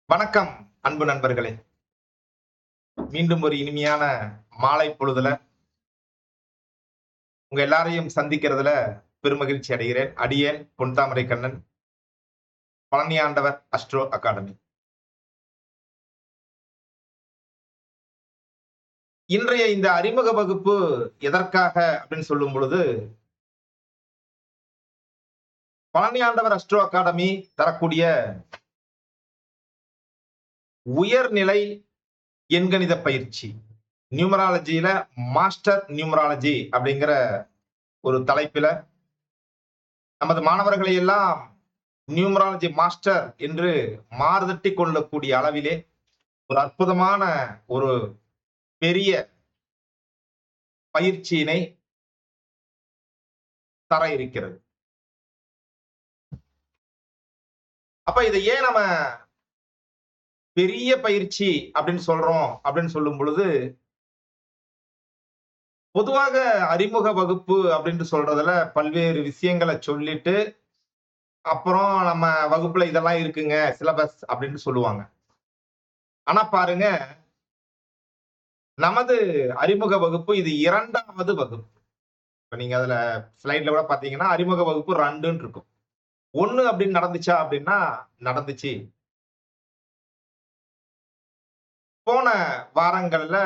வணக்கம் அன்பு நண்பர்களே. மீண்டும் ஒரு இனிமையான மாலை பொழுதுல உங்க எல்லாரையும் சந்திக்கிறதுல பெருமகிழ்ச்சி அடைகிறேன். அடியேன் பொன்தாமரை கண்ணன், பழனியாண்டவர் அஸ்ட்ரோ அகாடமி. இன்றைய இந்த அறிமுக வகுப்பு எதற்காக அப்படின்னு சொல்லும் பொழுது, பழனியாண்டவர் அஸ்ட்ரோ அகாடமி தரக்கூடிய உயர்நிலை எண்கணித பயிற்சி. நியூமராலஜில மாஸ்டர் நியூமராலஜி அப்படிங்கிற ஒரு தலைப்பில நமது மாணவர்களை எல்லாம் நியூமராலஜி மாஸ்டர் என்று மாறுதட்டி கொள்ளக்கூடிய அளவிலே ஒரு அற்புதமான ஒரு பெரிய பயிற்சியினை தர இருக்கிறது. அப்ப இதை ஏன் நம்ம பெரிய பயிற்சி அப்படின்னு சொல்றோம் அப்படின்னு சொல்லும் பொழுது, பொதுவாக அறிமுக வகுப்பு அப்படின்னு சொல்றதுல பல்வேறு விஷயங்களை சொல்லிட்டு, அப்புறம் நம்ம வகுப்புல இதெல்லாம் இருக்குங்க சிலபஸ் அப்படின்னு சொல்லுவாங்க. ஆனா பாருங்க, நமது அறிமுக வகுப்பு இது 2வது வகுப்பு. இப்ப நீங்க அதுல ஸ்லைட்ல கூட பாத்தீங்கன்னா, அறிமுக வகுப்பு 2ன்னு இருக்கும். 1 அப்படின்னு நடந்துச்சா அப்படின்னா, நடந்துச்சு. போன வாரங்கள்ல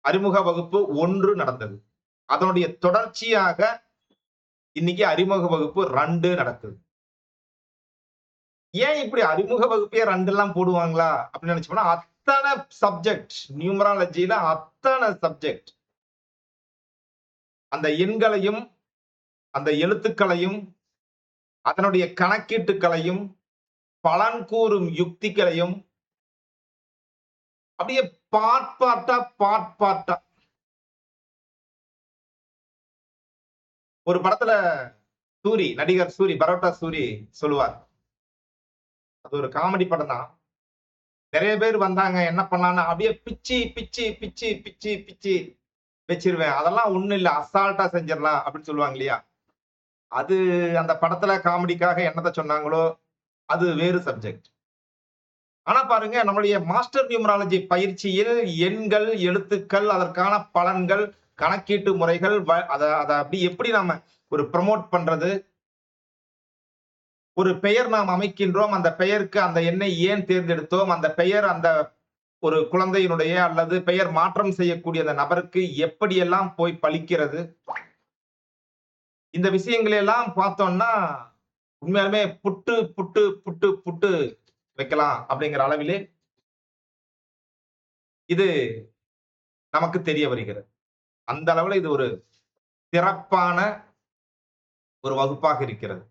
அறிமுக வகுப்பு 1 நடந்தது. அதனுடைய தொடர்ச்சியாக இன்னைக்கு அறிமுக வகுப்பு 2 நடக்குது. ஏன் இப்படி அறிமுக வகுப்பே 2லாம் போடுவாங்களா அப்படின்னு நினைச்சோம்னா, அத்தனை சப்ஜெக்ட் நியூமராலஜில அத்தனை சப்ஜெக்ட். அந்த எண்களையும், அந்த எழுத்துக்களையும், அதனுடைய கணக்கீட்டுக்களையும், பலன் கூறும் யுக்திகளையும் அப்படியே பார்ட் பார்ட்டா ஒரு படத்துல நடிகர் சூரி, பரோட்டா சூரி சொல்லுவார். அது ஒரு காமெடி படம் தான். நெறைய பேர் வந்தாங்க. என்ன பண்ணலான்னு அப்படியே பிச்சி வச்சிருவேன். அதெல்லாம் ஒண்ணும் இல்ல. அசால்ட்டா செஞ்சிரலாம் அப்படின்னு சொல்லுவாங்க இல்லையா? அது அந்த படத்துல காமெடிக்காக என்னத்த சொன்னாங்களோ, அது வேறு சப்ஜெக்ட். ஆனா பாருங்க, நம்மளுடைய மாஸ்டர் நியூமராலஜி பயிற்சியில் எண்கள், எழுத்துக்கள், அதற்கான பலன்கள், கணக்கீட்டு முறைகள், அத அத அப்படி எப்படி நாம ஒரு ப்ரமோட் பண்றது? ஒரு பெயர் நாம் அமைக்கின்றோம். அந்த பெயருக்கு அந்த எண்ணை ஏன் தேர்ந்தெடுத்தோம்? அந்த பெயர் அந்த ஒரு குழந்தையினுடைய அல்லது பெயர் மாற்றம் செய்யக்கூடிய அந்த நபருக்கு எப்படியெல்லாம் போய் பலிக்கிறது? இந்த விஷயங்களை எல்லாம் பார்த்தோம்னா, உண்மையாலுமே புட்டு வைக்கலாம் அப்படிங்கிற அளவிலே இது நமக்கு தெரிய வருகிறது. அந்த அளவுல இது ஒரு சிறப்பான ஒரு வகுப்பாக இருக்கிறது.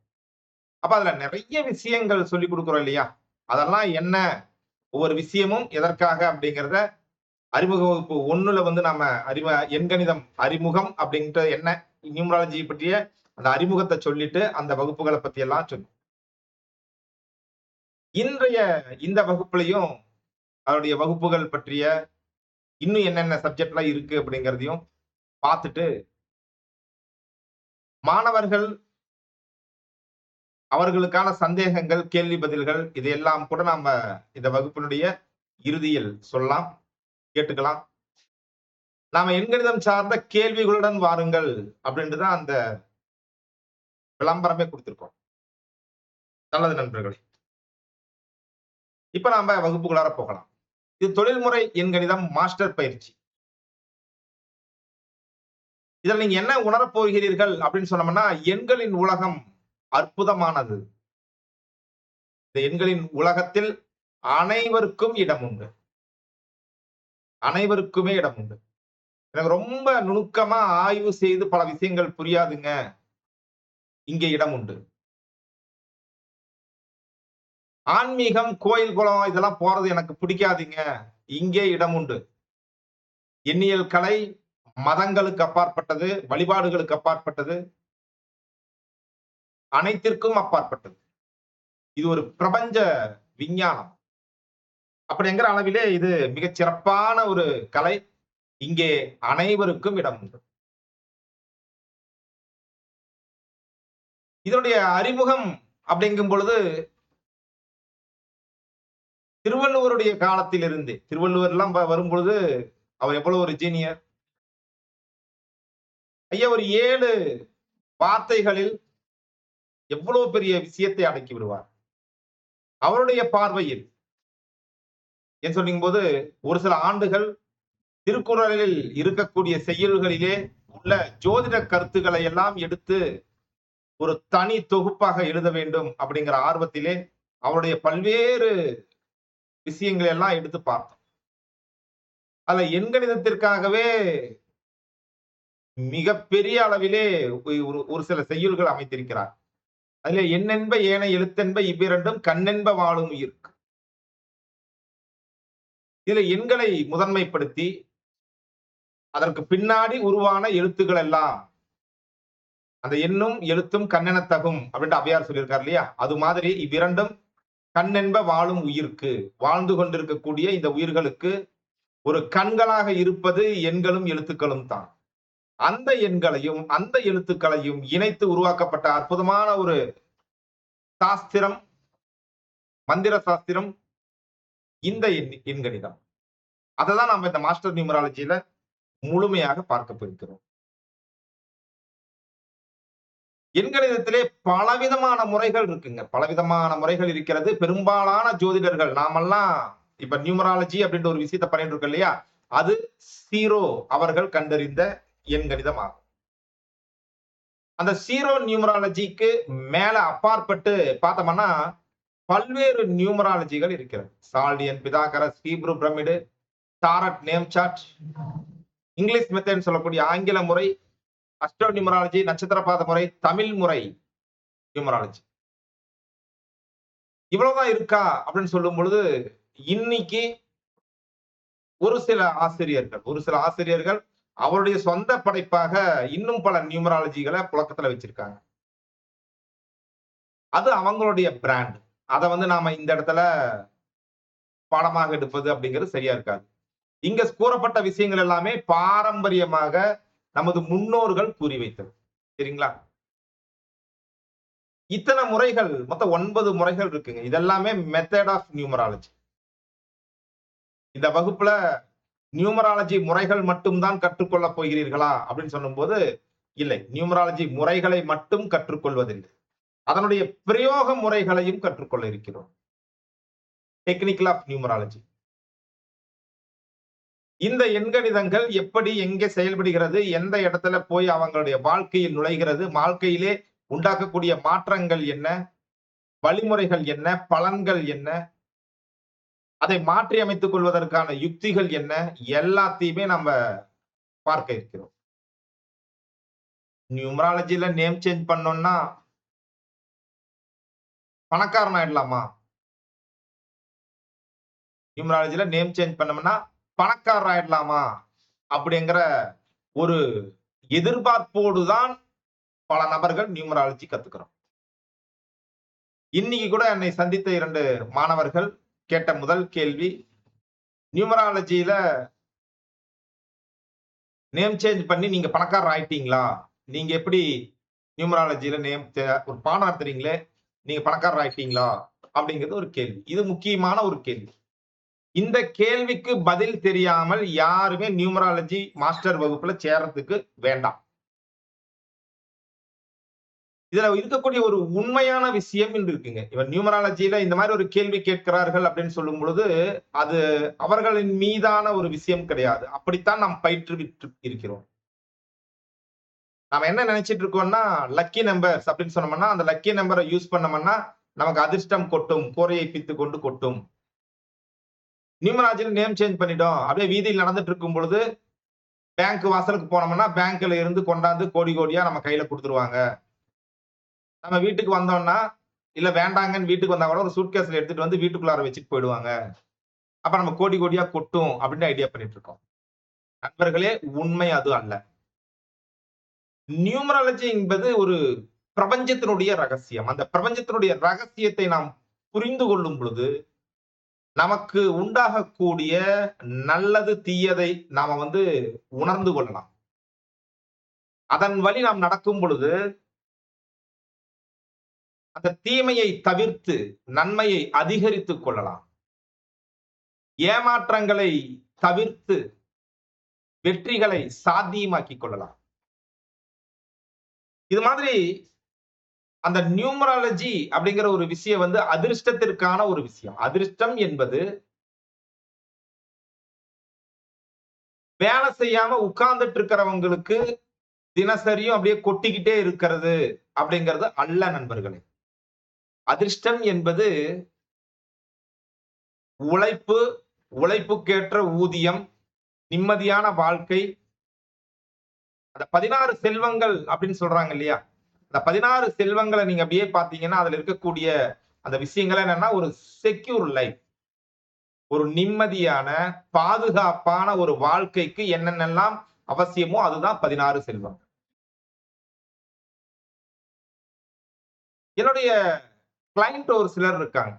அப்ப அதுல நெறைய விஷயங்கள் சொல்லிக் குடுக்குறோம் இல்லையா? அதெல்லாம் என்ன? ஒவ்வொரு விஷயமும் எதற்காக அப்படிங்கிறத அறிமுக வகுப்பு 1ல வந்து நாம எண்கணிதம் அறிமுகம் அப்படின்ட்டு என்ன? நியூமராலஜி பற்றிய அந்த அறிமுகத்த சொல்லிட்டு, அந்த வகுப்புகள பத்தி எல்லாம் சொன்னோம். இன்றைய இந்த வகுப்புலயும் அதனுடைய வகுப்புகள் பற்றிய இன்னும் என்னென்ன சப்ஜெக்ட்லாம் இருக்கு அப்படிங்கிறதையும் பார்த்துட்டு, மாணவர்கள் அவர்களுக்கான சந்தேகங்கள், கேள்வி பதில்கள் இதையெல்லாம் கூட நாம இந்த வகுப்பினுடைய இறுதியில் சொல்லலாம், கேட்டுக்கலாம். நாம எண்கணிதம் சார்ந்த கேள்விகளுடன் வாருங்கள் அப்படின்ட்டு தான் அந்த விளம்பரமே குடுத்திருக்கோம். நல்லது நண்பர்களே. இப்ப நாம வகுப்புக்குள்ளார போகலாம். இது தொழில்முறை எண்கணிதம் மாஸ்டர் பயிற்சி. இதுல நீங்க என்ன உணரப் போகிறீர்கள் அப்படின்னு சொன்னோம்னா, எண்களின் உலகம் அற்புதமானது. இந்த எண்களின் உலகத்தில் அனைவருக்கும் இடம் உண்டு. அனைவருக்குமே இடம் உண்டு. எனக்கு ரொம்ப நுணுக்கமா ஆய்வு செய்து பல விஷயங்கள் புரியாதுங்க. இங்கே இடம் உண்டு. ஆன்மீகம், கோயில், குளம் இதெல்லாம் போறது எனக்கு பிடிக்காதுங்க. இங்கே இடம் உண்டு. எண்ணியல் கலை மதங்களுக்கு அப்பாற்பட்டது, வழிபாடுகளுக்கு அப்பாற்பட்டது, அனைத்திற்கும் அப்பாற்பட்டது. இது ஒரு பிரபஞ்ச விஞ்ஞானம். அப்படிங்கிற அளவிலே இது மிகச் சிறப்பான ஒரு கலை. இங்கே அனைவருக்கும் இடம் உண்டு. இதனுடைய அறிமுகம் அப்படிங்கும் பொழுது, திருவள்ளுவருடைய காலத்திலிருந்து திருவள்ளுவர் எல்லாம் வரும்பொழுது அவர் எவ்வளவு ஒரு ஜீனியர். ஐயா ஒரு 7 வார்த்தைகளில் எவ்வளவு பெரிய விஷயத்தை அடக்கி விடுவார். அவருடைய பார்வையில் ஏன் சொல்லும்போது ஒரு சில ஆண்டுகள் திருக்குறளில் இருக்கக்கூடிய செய்யுள்களிலே உள்ள ஜோதிட கருத்துக்களை எல்லாம் எடுத்து ஒரு தனி தொகுப்பாக எழுத வேண்டும் அப்படிங்கிற ஆர்வத்திலே அவருடைய பல்வேறு விஷயங்களை எல்லாம் எடுத்து பார்த்தோம். அதுல எண்கணிதத்திற்காகவே மிகப்பெரிய அளவிலே ஒரு சில செய்யுள்கள் அமைத்திருக்கிறார். அதுல எண்ணென்ப ஏனை எழுத்தென்ப இவ்விரண்டும் கண்ணென்ப வாழும் உயிர்க்கு. இதுல எண்களை முதன்மைப்படுத்தி அதற்கு பின்னாடி உருவான எழுத்துக்கள் எல்லாம் அந்த எண்ணும் எழுத்தும் கண்ணென தகும் அப்படின்ட்டு அவையார் சொல்லியிருக்காரு இல்லையா? அது மாதிரி இவ்விரண்டும் கண்ணென்ப வாழும் உயிர்க்கு. வாழ்ந்து கொண்டிருக்கக்கூடிய இந்த உயிர்களுக்கு ஒரு கண்களாக இருப்பது எண்களும் எழுத்துக்களும் தான். அந்த எண்களையும் அந்த எழுத்துக்களையும் இணைத்து உருவாக்கப்பட்ட அற்புதமான ஒரு சாஸ்திரம், மந்திர சாஸ்திரம் இந்த எண்கணிதம். அததான் நம்ம இந்த மாஸ்டர் நியூமராலஜியில முழுமையாக பார்க்க போகிறோம். எண்கணிதத்திலே பலவிதமான முறைகள் இருக்குங்க. பலவிதமான முறைகள் இருக்கிறது. பெரும்பாலான ஜோதிடர்கள் நாமெல்லாம் இப்ப நியூமராலஜி அப்படின்ற ஒரு விஷயத்தை பண்ணிட்டு இருக்கோம் இல்லையா? அது சீரோ அவர்கள் கண்டறிந்த எண்கணிதம் ஆகும். அந்த சீரோ நியூமராலஜிக்கு மேல அப்பாற்பட்டு பார்த்தோம்னா பல்வேறு நியூமராலஜிகள் இருக்கிறது. Chaldean, Pythagoras, Hebrew pyramid, tarot name chart, English method சொல்லக்கூடிய ஆங்கில முறை, அஸ்ட்ரோ நியூமராலஜி, நட்சத்திர பாத முறை, தமிழ் முறை நியூமராலஜி. இவ்வளவுதான் இருக்கா அப்படின்னு சொல்லும் பொழுது இன்னைக்கு ஒரு சில ஆசிரியர்கள் அவருடைய சொந்த படைப்பாக இன்னும் பல நியூமராலஜிகளை புழக்கத்துல வச்சிருக்காங்க. அது அவங்களுடைய பிராண்ட். அதை நாம இந்த இடத்துல பாடமாக எடுப்பது அப்படிங்கிறது சரியா இருக்காது. இங்க கூறப்பட்ட விஷயங்கள் எல்லாமே பாரம்பரியமாக நமது முன்னோர்கள் கூறி வைத்தது. சரிங்களா? இத்தனை முறைகள் மொத்தம் 9 முறைகள் இருக்குங்க. இதெல்லாமே மெத்தட் ஆஃப் நியூமராலஜி. இந்த வகுப்புல நியூமராலஜி முறைகள் மட்டும்தான் கற்றுக்கொள்ள போகிறீர்களா அப்படின்னு சொல்லும்போது இல்லை. நியூமராலஜி முறைகளை மட்டும் கற்றுக்கொள்வதில்லை. அதனுடைய பிரயோக முறைகளையும் கற்றுக்கொள்ள இருக்கிறோம். Technical of numerology. இந்த எண்கணிதங்கள் எப்படி எங்கே செயல்படுகிறது, எந்த இடத்துல போய் அவங்களுடைய வாழ்க்கையில் நுழைகிறது, வாழ்க்கையிலே உண்டாக்கக்கூடிய மாற்றங்கள் என்ன, வழிமுறைகள் என்ன, பலன்கள் என்ன, அதை மாற்றி அமைத்துக் கொள்வதற்கான யுக்திகள் என்ன, எல்லாத்தையுமே நம்ம பார்க்க இருக்கிறோம். நியூமராலஜில நேம் சேஞ்ச் பண்ணோம்னா பணக்காரன் ஆயிடலாமா? நியூமராலஜில நேம் சேஞ்ச் பண்ணோம்னா பணக்காரர் ஆயிடலாமா? அப்படிங்கிற ஒரு எதிர்பார்ப்போடுதான் பல நபர்கள் நியூமராலஜி கத்துக்கிறோம். இன்னைக்கு கூட என்னை சந்தித்த 2 மாணவர்கள் கேட்ட முதல் கேள்வி, நியூமராலஜியில நேம் சேஞ்ச் பண்ணி நீங்க பணக்காரர் ஆயிட்டீங்களா? நீங்க எப்படி நியூமராலஜியில ஒரு பாடம் நடத்துறீங்களே, நீங்க பணக்காரர் ஆயிட்டீங்களா? அப்படிங்கிறது ஒரு கேள்வி. இது முக்கியமான ஒரு கேள்வி. இந்த கேள்விக்கு பதில் தெரியாமல் யாருமே நியூமராலஜி மாஸ்டர் வகுப்புல சேர்றதுக்கு வேண்டாம். இதுல இருக்கக்கூடிய ஒரு உண்மையான விஷயம் என்று இருக்குங்க. இவர் நியூமராலஜியில இந்த மாதிரி ஒரு கேள்வி கேட்கிறார்கள் அப்படின்னு சொல்லும் பொழுது அது அவர்களின் மீதான ஒரு விஷயம் கிடையாது. அப்படித்தான் நாம் பயிற்றுவித்து இருக்கிறோம். நாம என்ன நினைச்சிட்டு இருக்கோம்னா லக்கி நம்பர்ஸ் அப்படின்னு சொன்னோம்னா அந்த லக்கி நம்பரை யூஸ் பண்ணோம்னா நமக்கு அதிர்ஷ்டம் கொட்டும், கோரையை பித்து கொண்டு கொட்டும். நியூமராலஜில நேம் சேஞ்ச் பண்ணிட்டோம். அப்படியே வீதியில் நடந்துட்டு இருக்கும் பொழுது பேங்க் வாசலுக்கு போனோம்னா பேங்க்ல இருந்து கொண்டாந்து கோடி கோடியா நம்ம கையில கொடுத்துருவாங்க. நம்ம வீட்டுக்கு வந்தோம்னா இல்ல வேண்டாங்கன்னு வீட்டுக்கு வந்தா கூட ஒரு சூட்கேஸ்ல எடுத்துட்டு வந்து வீட்டுக்குள்ளார வச்சுட்டு போயிடுவாங்க. அப்ப நம்ம கோடி கோடியா கொட்டும் அப்படின்னு ஐடியா பண்ணிட்டு இருக்கோம். நண்பர்களே, உண்மை அது அல்ல. நியூமராலஜி என்பது ஒரு பிரபஞ்சத்தினுடைய ரகசியம். அந்த பிரபஞ்சத்தினுடைய ரகசியத்தை நாம் புரிந்து கொள்ளும் பொழுது நமக்கு உண்டாகக்கூடிய நல்லது தீயதை நாம உணர்ந்து கொள்ளலாம். அதன் வழி நாம் நடக்கும் பொழுது அந்த தீமையை தவிர்த்து நன்மையை அதிகரித்துக் கொள்ளலாம். ஏமாற்றங்களை தவிர்த்து வெற்றிகளை சாத்தியமாக்கிக் கொள்ளலாம். இது மாதிரி அந்த நியூமராலஜி அப்படிங்கிற ஒரு விஷயம் வந்து அதிர்ஷ்டத்திற்கான ஒரு விஷயம். அதிர்ஷ்டம் என்பது வேலை செய்யாம உட்கார்ந்துட்டு இருக்கிறவங்களுக்கு தினசரியும் அப்படியே கொட்டிக்கிட்டே இருக்கிறது அப்படிங்கிறது அல்ல நண்பர்களே. அதிர்ஷ்டம் என்பது உழைப்பு, உழைப்புக்கேற்ற ஊதியம், நிம்மதியான வாழ்க்கை. அந்த 16 செல்வங்கள் அப்படின்னு சொல்றாங்க இல்லையா? அந்த 16 செல்வங்கள நீங்க அப்படியே பார்த்தீங்கன்னா, அதுல இருக்கக்கூடிய அந்த விஷயங்கள் என்னன்னா, ஒரு செக்யூர் லைஃப். ஒரு நிம்மதியான, பாதுகாப்பான ஒரு வாழ்க்கைக்கு என்னென்னலாம் அவசியமோ அதுதான் 16 செல்வம். என்னுடைய கிளையன்ட் ஒரு சிலர் இருக்காங்க.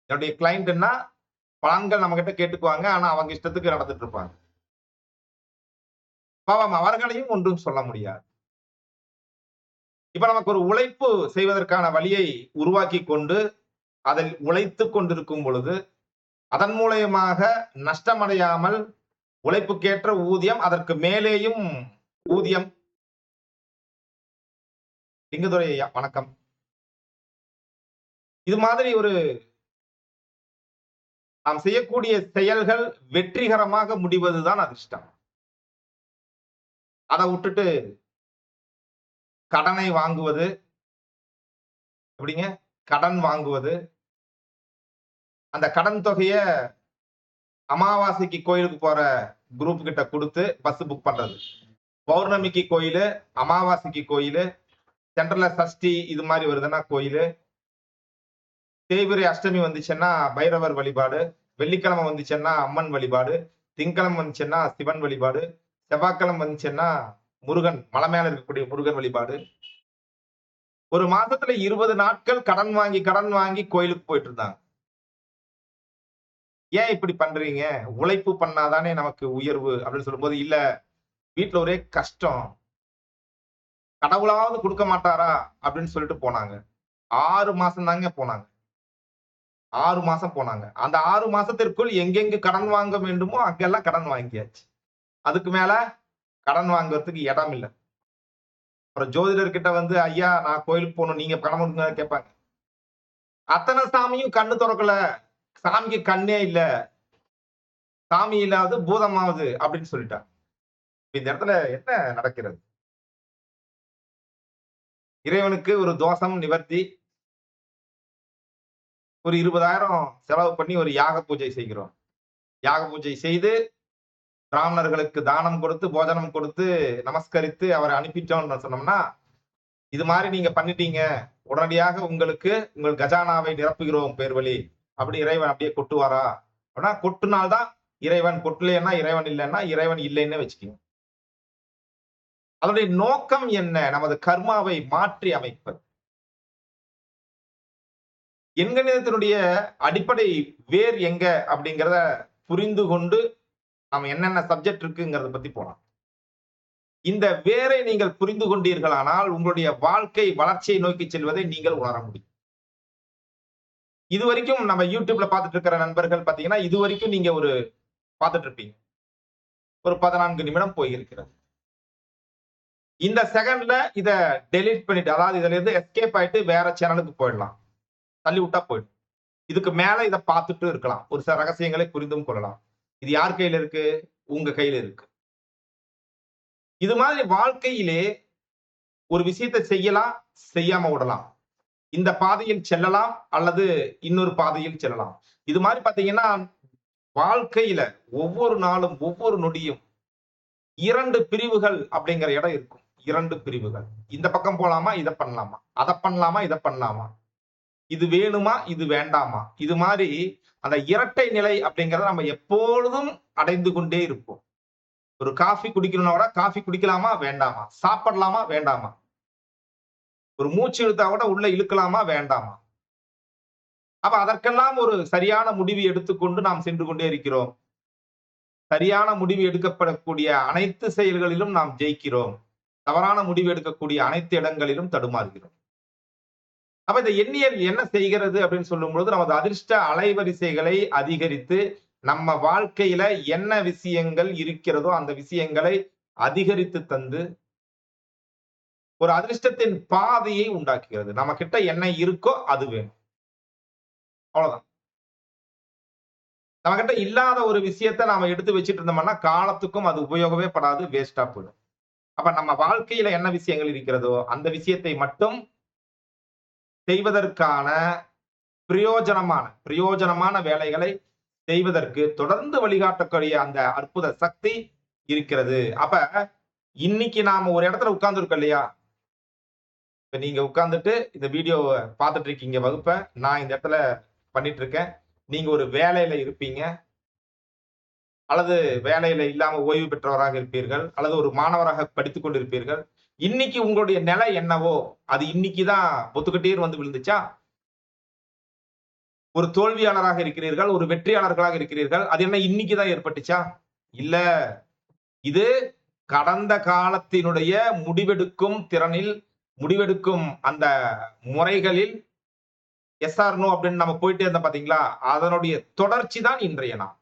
என்னுடைய கிளையன்ட்ன்னா பலன்கள் நம்மகிட்ட கேட்டுக்குவாங்க. ஆனா அவங்க இஷ்டத்துக்கு நடந்துட்டு இருப்பாங்க. பாவம் அவர்களையும் ஒன்றும் சொல்ல முடியாது. இப்ப நமக்கு ஒரு உழைப்பு செய்வதற்கான வழியை உருவாக்கிக் கொண்டு, அதில் உழைத்துக் கொண்டிருக்கும் பொழுது, அதன் மூலியமாக நஷ்டமடையாமல் உழைப்புக்கேற்ற ஊதியம், அதற்கு மேலேயும் ஊதியம். லிங்கதுரை ஐயா, வணக்கம். இது மாதிரி ஒரு நாம் செய்யக்கூடிய செயல்கள் வெற்றிகரமாக முடிவதுதான் அதிர்ஷ்டம். அத விட்டுட்டு கடனை வாங்குவது, எப்படிங்க? கடன் வாங்குவது, அந்த கடன் தொகைய அமாவாசைக்கு கோயிலுக்கு போற குரூப் கிட்ட குடுத்து பஸ் புக் பண்றது. பௌர்ணமிக்கு கோயிலு, அமாவாசைக்கு கோயிலு, சென்ட்ரல்ல சஷ்டி இது மாரி வருதுன்னா கோயிலு. தேய்பிறை அஷ்டமி வந்துச்சுன்னா பைரவர் வழிபாடு, வெள்ளிக்கிழமை வந்துச்சுன்னா அம்மன் வழிபாடு, திங்கட்கிழமை வந்துச்சுன்னா சிவன் வழிபாடு, செவ்வாய்க்கிழமை வந்துச்சுன்னா முருகன், மலை மேல இருக்கக்கூடிய முருகன் வழிபாடு. ஒரு மாசத்துல 20 நாட்கள் கடன் வாங்கி கோயிலுக்கு போயிட்டு இருந்தாங்க. ஏன் இப்படி பண்றீங்க? உழைப்பு பண்ணாதானே நமக்கு உயர்வு அப்படின்னு சொல்லும்போது, இல்ல வீட்ல ஒரே கஷ்டம். கடவுளாவது குடுக்க மாட்டாரா? அப்படின்னு சொல்லிட்டு போனாங்க. 6 மாசம் தாங்க போனாங்க. 6 மாசம் போனாங்க. அந்த 6 மாசத்திற்குள் எங்கெங்கு கடன் வாங்க வேண்டுமோ, அங்கெல்லாம் கடன் வாங்கியாச்சு. அதுக்கு மேல கடன் வாங்குறதுக்கு இடம் இல்ல. அப்புறம் ஜோதிடர்கிட்ட வந்து, ஐயா நான் கோயிலுக்கு போணும். நீங்க பணம் குடுங்கன்னு கேட்பாங்க. அத்தன சாமியும் கண்ணு தொறக்கல. சாமிக்கு கண்ணே இல்ல. சாமி இல்லாதது பூதமாவது அப்படின்னு சொல்லிட்டாங்க. இந்த இடத்துல என்ன நடக்கிறது? இறைவனுக்கு ஒரு தோஷம் நிவர்த்தி. ஒரு 20,000 செலவு பண்ணி ஒரு யாக பூஜை செய்கிறோம். யாக பூஜை செய்து பிராமணர்களுக்கு தானம் கொடுத்து, போஜனம் கொடுத்து, நமஸ்கரித்து அவர அனுப்பிட்டோம்னு சொன்னோம்னா, இது மாரி நீங்க பண்ணிட்டீங்க. உடனடியாக உங்களுக்கு உங்கள் கஜானாவை நிரப்புகிறோம் பேர் வழி. அப்படி இறைவன் அப்படியே கொட்டுவாரா? அப்படின்னா கொட்டுனால் தான் இறைவன், கொட்டலைன்னா இறைவன் இல்லன்னா, இறைவன் இல்லைன்னே வச்சுக்கங்க. அதனுடைய நோக்கம் என்ன? நமது கர்மாவை மாற்றி அமைப்பது. எண்கணிதத்தினுடைய அடிப்படை வேர் எங்க அப்படிங்கிறத புரிந்து கொண்டு, நாம என்னென்ன சப்ஜெக்ட் இருக்குங்கிறத பத்தி போலாம். இந்த வேரை நீங்கள் புரிந்து கொண்டீர்களானால், உங்களுடைய வாழ்க்கை வளர்ச்சியை நோக்கி செல்வதை நீங்கள் உணர முடியும். இதுவரைக்கும் நம்ம YouTubeல பார்த்துட்டு இருக்கிற நண்பர்கள் பார்த்தீங்கன்னா, இதுவரைக்கும் நீங்க ஒரு பார்த்துட்டு இருப்பீங்க. ஒரு 14 நிமிடம் போயிருக்கிறது. இந்த செகண்ட்ல இத டெலீட் பண்ணிட்டு, அதாவது இதுல இருந்து எஸ்கேப் ஆயிட்டு வேற சேனலுக்கு போயிடலாம். தள்ளி விட்டா போயிடும். இதுக்கு மேல இத பார்த்துட்டு இருக்கலாம். ஒரு சில ரகசியங்களை புரிந்தும் கொள்ளலாம். இது யார் கையில இருக்கு? உங்க கையில இருக்கு. இது மாதிரி வாழ்க்கையிலே ஒரு விஷயத்த செய்யலாம், செய்யாம விடலாம். இந்த பாதையில் செல்லலாம் அல்லது இன்னொரு பாதையில் செல்லலாம். இது மாரி பார்த்தீங்கன்னா, வாழ்க்கையில ஒவ்வொரு நாளும், ஒவ்வொரு நொடியும் 2 பிரிவுகள் அப்படிங்கிற இடம் இருக்கும். 2 பிரிவுகள். இந்த பக்கம் போலாமா? இத பண்ணலாமா? அத பண்ணலாமா? இத பண்ணலாமா? இது வேணுமா? இது வேண்டாமா? இது மாரி அந்த இரட்டை நிலை அப்படிங்கிறத நம்ம எப்பொழுதும் அடைந்து கொண்டே இருப்போம். ஒரு காஃபி குடிக்கணும்னா கூட, காஃபி குடிக்கலாமா? வேண்டாமா? சாப்பிடலாமா? வேண்டாமா? ஒரு மூச்சு இழுத்தா கூட உள்ள இழுக்கலாமா? வேண்டாமா? அப்ப அதற்கெல்லாம் ஒரு சரியான முடிவு எடுத்துக்கொண்டு நாம் சென்று கொண்டே இருக்கிறோம். சரியான முடிவு எடுக்கப்படக்கூடிய அனைத்து செயல்களிலும் நாம் ஜெயிக்கிறோம். தவறான முடிவு எடுக்கக்கூடிய அனைத்து இடங்களிலும் தடுமாறுகிறோம். அப்ப இந்த எண்ணியல் என்ன செய்கிறது அப்படின்னு சொல்லும்பொழுது, நமது அதிர்ஷ்ட அலைவரிசைகளை அதிகரித்து, நம்ம வாழ்க்கையில என்ன விஷயங்கள் இருக்கிறதோ, அந்த விஷயங்களை அதிகரித்து தந்து, ஒரு அதிர்ஷ்டத்தின் பாதையை உண்டாக்குகிறது. நம்மகிட்ட என்ன இருக்கோ அது வேணும். அவ்வளவுதான். நம்மகிட்ட இல்லாத ஒரு விஷயத்த நாம எடுத்து வச்சுட்டு இருந்தோம்னா, காலத்துக்கும் அது உபயோகமே படாது. வேஸ்ட்டா போயிடும். அப்ப நம்ம வாழ்க்கையில என்ன விஷயங்கள் இருக்கிறதோ, அந்த விஷயத்தை மட்டும் செய்வதற்கான பிரயோஜனமான வேலைகளை செய்வதற்கு தொடர்ந்து வழிகாட்டக்கூடிய அந்த அற்புத சக்தி இருக்கிறது. அப்ப இன்னைக்கு நாம ஒரு இடத்துல உட்கார்ந்திருக்கோம் இல்லையா? இப்ப நீங்க உட்கார்ந்துட்டு இந்த வீடியோவ பார்த்துட்டு இருக்கீங்க வகுப்ப. நான் இந்த இடத்துல பண்ணிட்டு இருக்கேன். நீங்க ஒரு வேலையில இருப்பீங்க. அல்லது வேலையில இல்லாம ஓய்வு பெற்றவராக இருப்பீர்கள். அல்லது ஒரு மாணவராக படித்துக் கொண்டிருப்பீர்கள். இன்னைக்கு உங்களுடைய நிலை என்னவோ, அது இன்னைக்கு தான் பொத்துக்கட்டீர்னு வந்து விழுந்துச்சா? ஒரு தோல்வியாளராக இருக்கிறீர்கள், ஒரு வெற்றியாளர்களாக இருக்கிறீர்கள். அது என்ன இன்னைக்கு தான் ஏற்பட்டுச்சா? இல்ல. இது கடந்த காலத்தினுடைய முடிவெடுக்கும் திறனில், முடிவெடுக்கும் அந்த முறைகளில் எஸ் ஆர் நோ அப்படின்னு நம்ம போயிட்டே இருந்தோம் பார்த்தீங்களா? அதனுடைய தொடர்ச்சி தான் இன்றைய நாள்.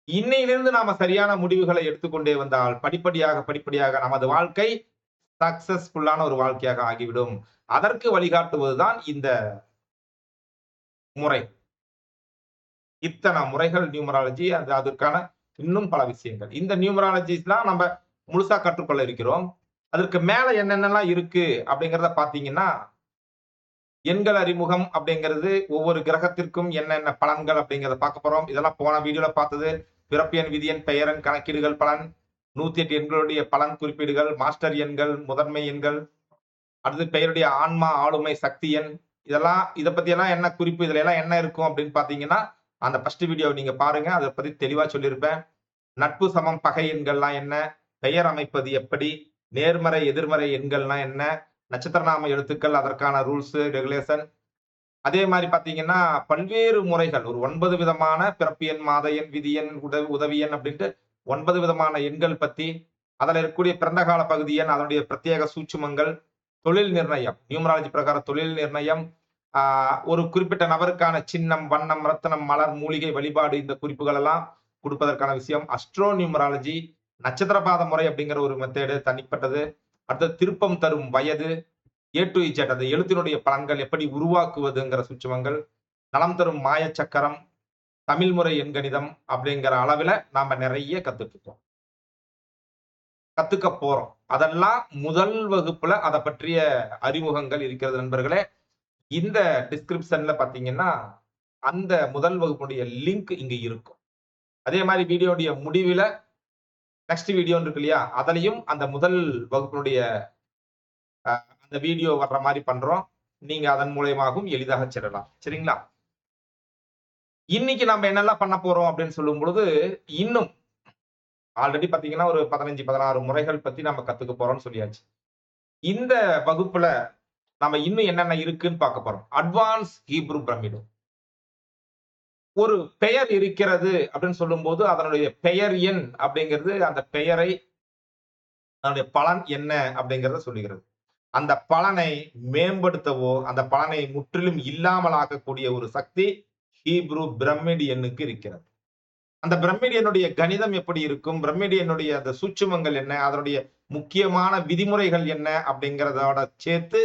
இன்னையிலிருந்து நாம சரியான முடிவுகளை எடுத்துக்கொண்டே வந்தால், படிப்படியாக நமது வாழ்க்கை சக்சஸ்ஃபுல்லான ஒரு வாழ்க்கையாக ஆகிவிடும். அதற்கு வழிகாட்டுவதுதான் இந்த முறை. இத்தன முறைகள் நியூமராலஜி அதற்கான இன்னும் பல விஷயங்கள். இந்த நியூமராலஜிஸ்லாம் நம்ம முழுசா கற்றுக்கொள்ள இருக்கிறோம். அதற்கு மேல என்னென்னலாம் இருக்கு அப்படிங்கிறத பார்த்தீங்கன்னா, எண்கள் அறிமுகம் அப்படிங்கிறது ஒவ்வொரு கிரகத்திற்கும் என்னென்ன பலன்கள் அப்படிங்கிறத பார்க்க போறோம். இதெல்லாம் போன வீடியோல பார்த்தது. பிறப்பியன், விதியன், பெயரெண், கணக்கீடுகள் பலன், 108 எண்களுடைய பலன் குறிப்பீடுகள், மாஸ்டர் எண்கள், முதன்மை எண்கள், அடுத்து பெயருடைய ஆன்மா, ஆளுமை, சக்தி எண். இதெல்லாம் இத பத்தி எல்லாம் என்ன குறிப்பு, இதுல எல்லாம் என்ன இருக்கும் அப்படின்னு பார்த்தீங்கன்னா, அந்த ஃபர்ஸ்ட் வீடியோவ நீங்க பாருங்க. அத பத்தி தெளிவா சொல்லியிருப்பேன். நட்பு சமம் பகை எண்கள்லாம் என்ன? பெயர் அமைப்பது எப்படி? நேர்மறை, எதிர்மறை எண்கள்னா என்ன? நட்சத்திர நாம எழுத்துக்கள், அதற்கான ரூல்ஸ், ரெகுலேஷன். அதே மாரி பார்த்தீங்கன்னா, பல்வேறு முறைகள் ஒரு 9 விதமான பிறப்பு எண், மாத எண், விதி எண், உதவி எண் அப்படின்ட்டு 9 விதமான எண்கள் பத்தி, அதுல இருக்கக்கூடிய பிறந்த கால பகுதி எண், அதனுடைய பிரத்யேக சூட்சுமங்கள், தொழில் நிர்ணயம், நியூமராலஜி பிரகாரம் தொழில் நிர்ணயம், ஆ ஒரு குறிப்பிட்ட நபருக்கான சின்னம், வண்ணம், ரத்தினம், மலர், மூலிகை வழிபாடு இந்த குறிப்புகள் எல்லாம் குடுப்பதற்கான விஷயம். அஸ்ட்ரோ நியூமராலஜி, நட்சத்திர பாத முறை அப்படிங்கிற ஒரு மெத்தேடு தனிப்பட்டது. அடுத்தது திருப்பம் தரும் வயது, ஏ டூ இசட் அந்த எழுத்தினுடைய பலன்கள் எப்படி உருவாக்குவதுங்கிற சூட்சுமங்கள், நலம் தரும் மாய சக்கரம், தமிழ் முறை எண்கணிதம் அப்படிங்கிற அளவில நாம நெறைய கத்துட்டு இருக்கோம். கத்துக்க போறோம். அதெல்லாம் முதல் வகுப்புல அத பற்றிய அறிமுகங்கள் இருக்கிறது நண்பர்களே. இந்த டிஸ்கிரிப்ஷன்ல பார்த்தீங்கன்னா, அந்த முதல் வகுப்புடைய லிங்க் இங்க இருக்கும். அதே மாரி வீடியோடைய முடிவில நெக்ஸ்ட் வீடியோன்னு இருக்கு இல்லையா? அதுலயும் அந்த முதல் வகுப்பினுடைய அந்த வீடியோ வர்ற மாரி பண்றோம். நீங்க அதன் மூலியமாகவும் எளிதாக செல்லலாம். சரிங்களா? இன்னைக்கு நம்ம என்னெல்லாம் பண்ண போறோம் அப்படின்னு சொல்லும் பொழுது, இன்னும் ஆல்ரெடி பார்த்தீங்கன்னா, ஒரு 15, 16 முறைகள் பத்தி நம்ம கத்துக்க போறோம்னு சொல்லியாச்சு. இந்த வகுப்புல நம்ம இன்னும் என்னென்ன இருக்குன்னு பார்க்க போறோம். Advance Hebrew pyramid. ஒரு பெயர் இருக்கிறது அப்படின்னு சொல்லும்போது, அதனுடைய பெயர் எண் அப்படிங்கிறது அந்த பெயரை அதனுடைய பலன் என்ன அப்படிங்கிறத சொல்லுகிறது. அந்த பலனை மேம்படுத்தவோ, அந்த பலனை முற்றிலும் இல்லாமல் ஆக்கக்கூடிய ஒரு சக்தி ஹீப்ரு பிரமிடு எண்ணுக்கு இருக்கிறது. அந்த பிரமிடியனுடைய கணிதம் எப்படி இருக்கும்? பிரமிடியனுடைய அந்த சூட்சுமங்கள் என்ன? அதனுடைய முக்கியமான விதிமுறைகள் என்ன? அப்படிங்கிறதோட சேர்த்து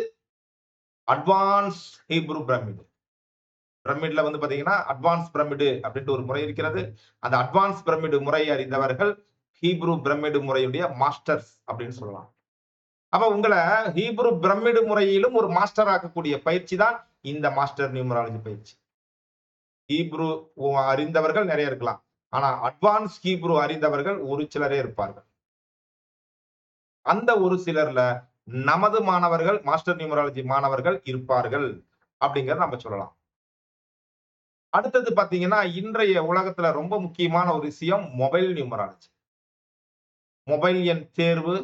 அட்வான்ஸ் ஹீப்ரு பிரமிடு. பிரமிட்ல வந்து பாத்தீங்கன்னா, அட்வான்ஸ் பிரமிடு அப்படின்ட்டு ஒரு முறை இருக்கிறது. அந்த அட்வான்ஸ் பிரமிடு முறையை அறிந்தவர்கள் ஹீப்ரு பிரமிடு முறையுடைய மாஸ்டர்ஸ் அப்படின்னு சொல்லலாம். அப்ப உங்கள ஹீப்ரு பிரமிடு முறையிலும் ஒரு மாஸ்டர் ஆக்கக்கூடிய பயிற்சி தான் இந்த மாஸ்டர் நியூமராலஜி பயிற்சி. ஹீப்ரு அறிந்தவர்கள் நெறைய இருக்கலாம். ஆனா அட்வான்ஸ் ஹீப்ரு அறிந்தவர்கள் ஒரு சிலரே இருப்பார்கள். அந்த ஒரு சிலர்ல நமது மாணவர்கள், மாஸ்டர் நியூமராலஜி மாணவர்கள் இருப்பார்கள் அப்படிங்கிறத நம்ம சொல்லலாம். அடுத்தது பார்த்தீங்கன்னா, இன்றைய உலகத்துல ரொம்ப முக்கியமான ஒரு விஷயம் மொபைல் நியூமராலஜி. மொபைல் எண் தேர்வு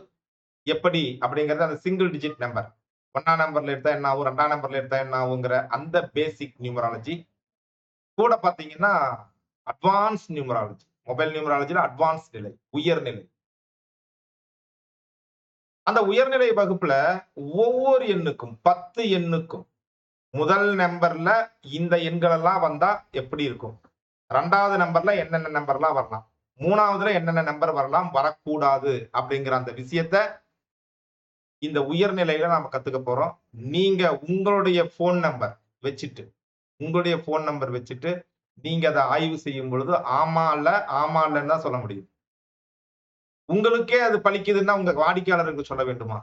எப்படி அப்படிங்கிறது அந்த சிங்கிள் டிஜிட் நம்பர். 1ஆம் நம்பர்ல எடுத்தா என்ன ஆகும்? 2ஆம் நம்பர்ல எடுத்தா என்ன ஆகுங்கிற அந்த பேசிக் நியூமராலஜி. கூட பார்த்தீங்கன்னா, அட்வான்ஸ் நியூமராலஜி. மொபைல் நியூமராலஜில அட்வான்ஸ் நிலை, உயர்நிலை. அந்த உயர்நிலை வகுப்புல ஒவ்வொரு எண்ணுக்கும் 10 எண்ணுக்கும் முதல் நம்பர்ல இந்த எண்கள் எல்லாம் வந்தா எப்படி இருக்கும்? 2வது நம்பர்ல என்னென்ன நம்பர்லாம் வரலாம்? 3வதுல என்னென்ன நம்பர் வரலாம், வரக்கூடாது அப்படிங்கிற அந்த விஷயத்த இந்த உயர்நிலையில நாம கத்துக்க போறோம். நீங்க உங்களுடைய போன் நம்பர் வச்சுட்டு உங்களுடைய போன் நம்பர் வச்சுட்டு நீங்க அத ஆய்வு செய்யும் பொழுது ஆமா இல்ல, ஆமா இல்லன்னு தான் சொல்ல முடியும். உங்களுக்கே அது பலிக்குதுன்னா உங்க வாடிக்கையாளருக்கு சொல்ல வேண்டுமா?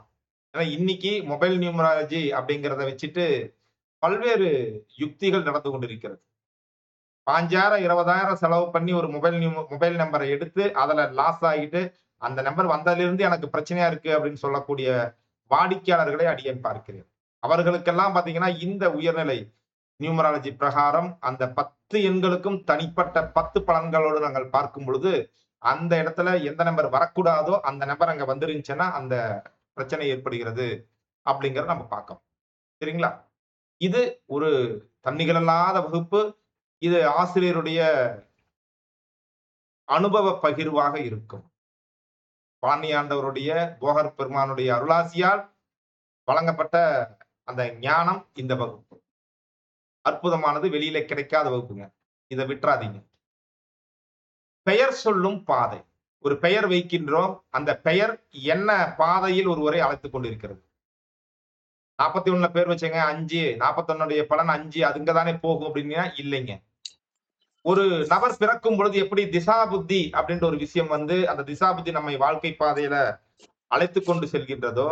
ஏன்னா இன்னைக்கு மொபைல் நியூமராலஜி அப்படிங்கிறத வச்சுட்டு பல்வேறு யுக்திகள் நடந்து கொண்டிருக்கிறது. 5,000 20,000 செலவு பண்ணி ஒரு மொபைல் நம்பரை எடுத்து அதுல லாஸ் ஆகிட்டு அந்த நம்பர் வந்ததிலிருந்து எனக்கு பிரச்சனையா இருக்கு அப்படின்னு சொல்லக்கூடிய வாடிக்கையாளர்களை அடியேன் பார்க்கிறேன். அவர்களுக்கெல்லாம் பாத்தீங்கன்னா இந்த உயர்நிலை நியூமராலஜி பிரகாரம் அந்த 10 எண்களுக்கும் தனிப்பட்ட 10 பலன்களோடு நாங்கள் பார்க்கும் பொழுது அந்த இடத்துல எந்த நம்பர் வரக்கூடாதோ அந்த நம்பர் அங்க வந்துருந்துச்சுன்னா அந்த பிரச்சனை ஏற்படுகிறது அப்படிங்கறத நம்ம பார்க்கோம். சரிங்களா? இது ஒரு தன்னிகரல்லாத வகுப்பு. இது ஆசிரியருடைய அனுபவ பகிர்வாக இருக்கும். பழனியாண்டவருடைய போகர் பெருமானுடைய அருளாசியால் வழங்கப்பட்ட அந்த ஞானம் இந்த வகுப்பு. அற்புதமானது, வெளியில கிடைக்காத வகுப்புங்க. இத விட்றாதீங்க. பெயர் சொல்லும் பாதை. ஒரு பெயர் வைக்கின்றோம். அந்த பெயர் என்ன பாதையில் ஒருவரை அழைத்துக் கொண்டிருக்கிறது. 41ல பேர் வச்சேங்க 5, 41டைய பலன் 5 அதுங்க தானே போகும் அப்படின்னா இல்லைங்க. ஒரு நபர் பிறக்கும் பொழுது எப்படி திசா புத்தி அப்படின்ற ஒரு விஷயம் வந்து அந்த திசா புத்தி நம்மை வாழ்க்கை பாதையில அழைத்துக் கொண்டு செல்கின்றதோ,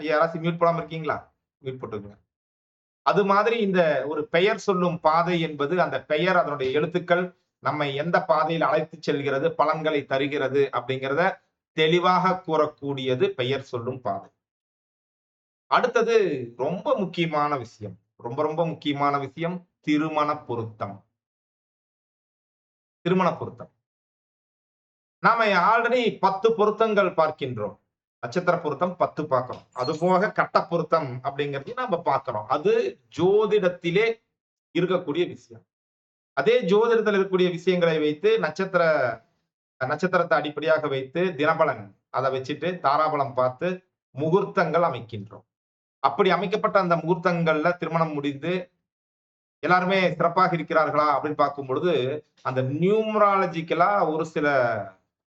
யாராச்சும் மியூட் போடாம இருக்கீங்களா? மியூட் போட்டுக்கங்க. அது மாதிரி இந்த ஒரு பெயர் சொல்லும் பாதை என்பது அந்த பெயர் அதனுடைய எழுத்துக்கள் நம்மை எந்த பாதையில் அழைத்துச் செல்கிறது, பலன்களை தருகிறது அப்படிங்கிறத தெளிவாக கூறக்கூடியது பெயர் சொல்லும் பாதை. அடுத்தது ரொம்ப முக்கியமான விஷயம். ரொம்ப ரொம்ப முக்கியமான விஷயம் திருமண பொருத்தம். திருமண பொருத்தம். நாம ஆல்ரெடி 10 பொருத்தங்கள் பார்க்கின்றோம். நட்சத்திர பொருத்தம் 10 பார்க்கிறோம். அதுபோக கட்ட பொருத்தம் அப்படிங்கிறதையும் நாம பார்க்கிறோம். அது ஜோதிடத்திலே இருக்கக்கூடிய விஷயம். அதே ஜோதிடத்தில் இருக்கக்கூடிய விஷயங்களை வைத்து நட்சத்திரத்தை அடிப்படையாக வைத்து தினபலன் அதை வச்சுட்டு தாராபலம் பார்த்து முகூர்த்தங்கள் அமைக்கின்றோம். அப்படி அமைக்கப்பட்ட அந்த முகூர்த்தங்கள்ல திருமணம் முடிந்து எல்லாருமே சிறப்பாக இருக்கிறார்களா அப்படின்னு பார்க்கும் பொழுது அந்த நியூமராலஜிக்கலா ஒரு சில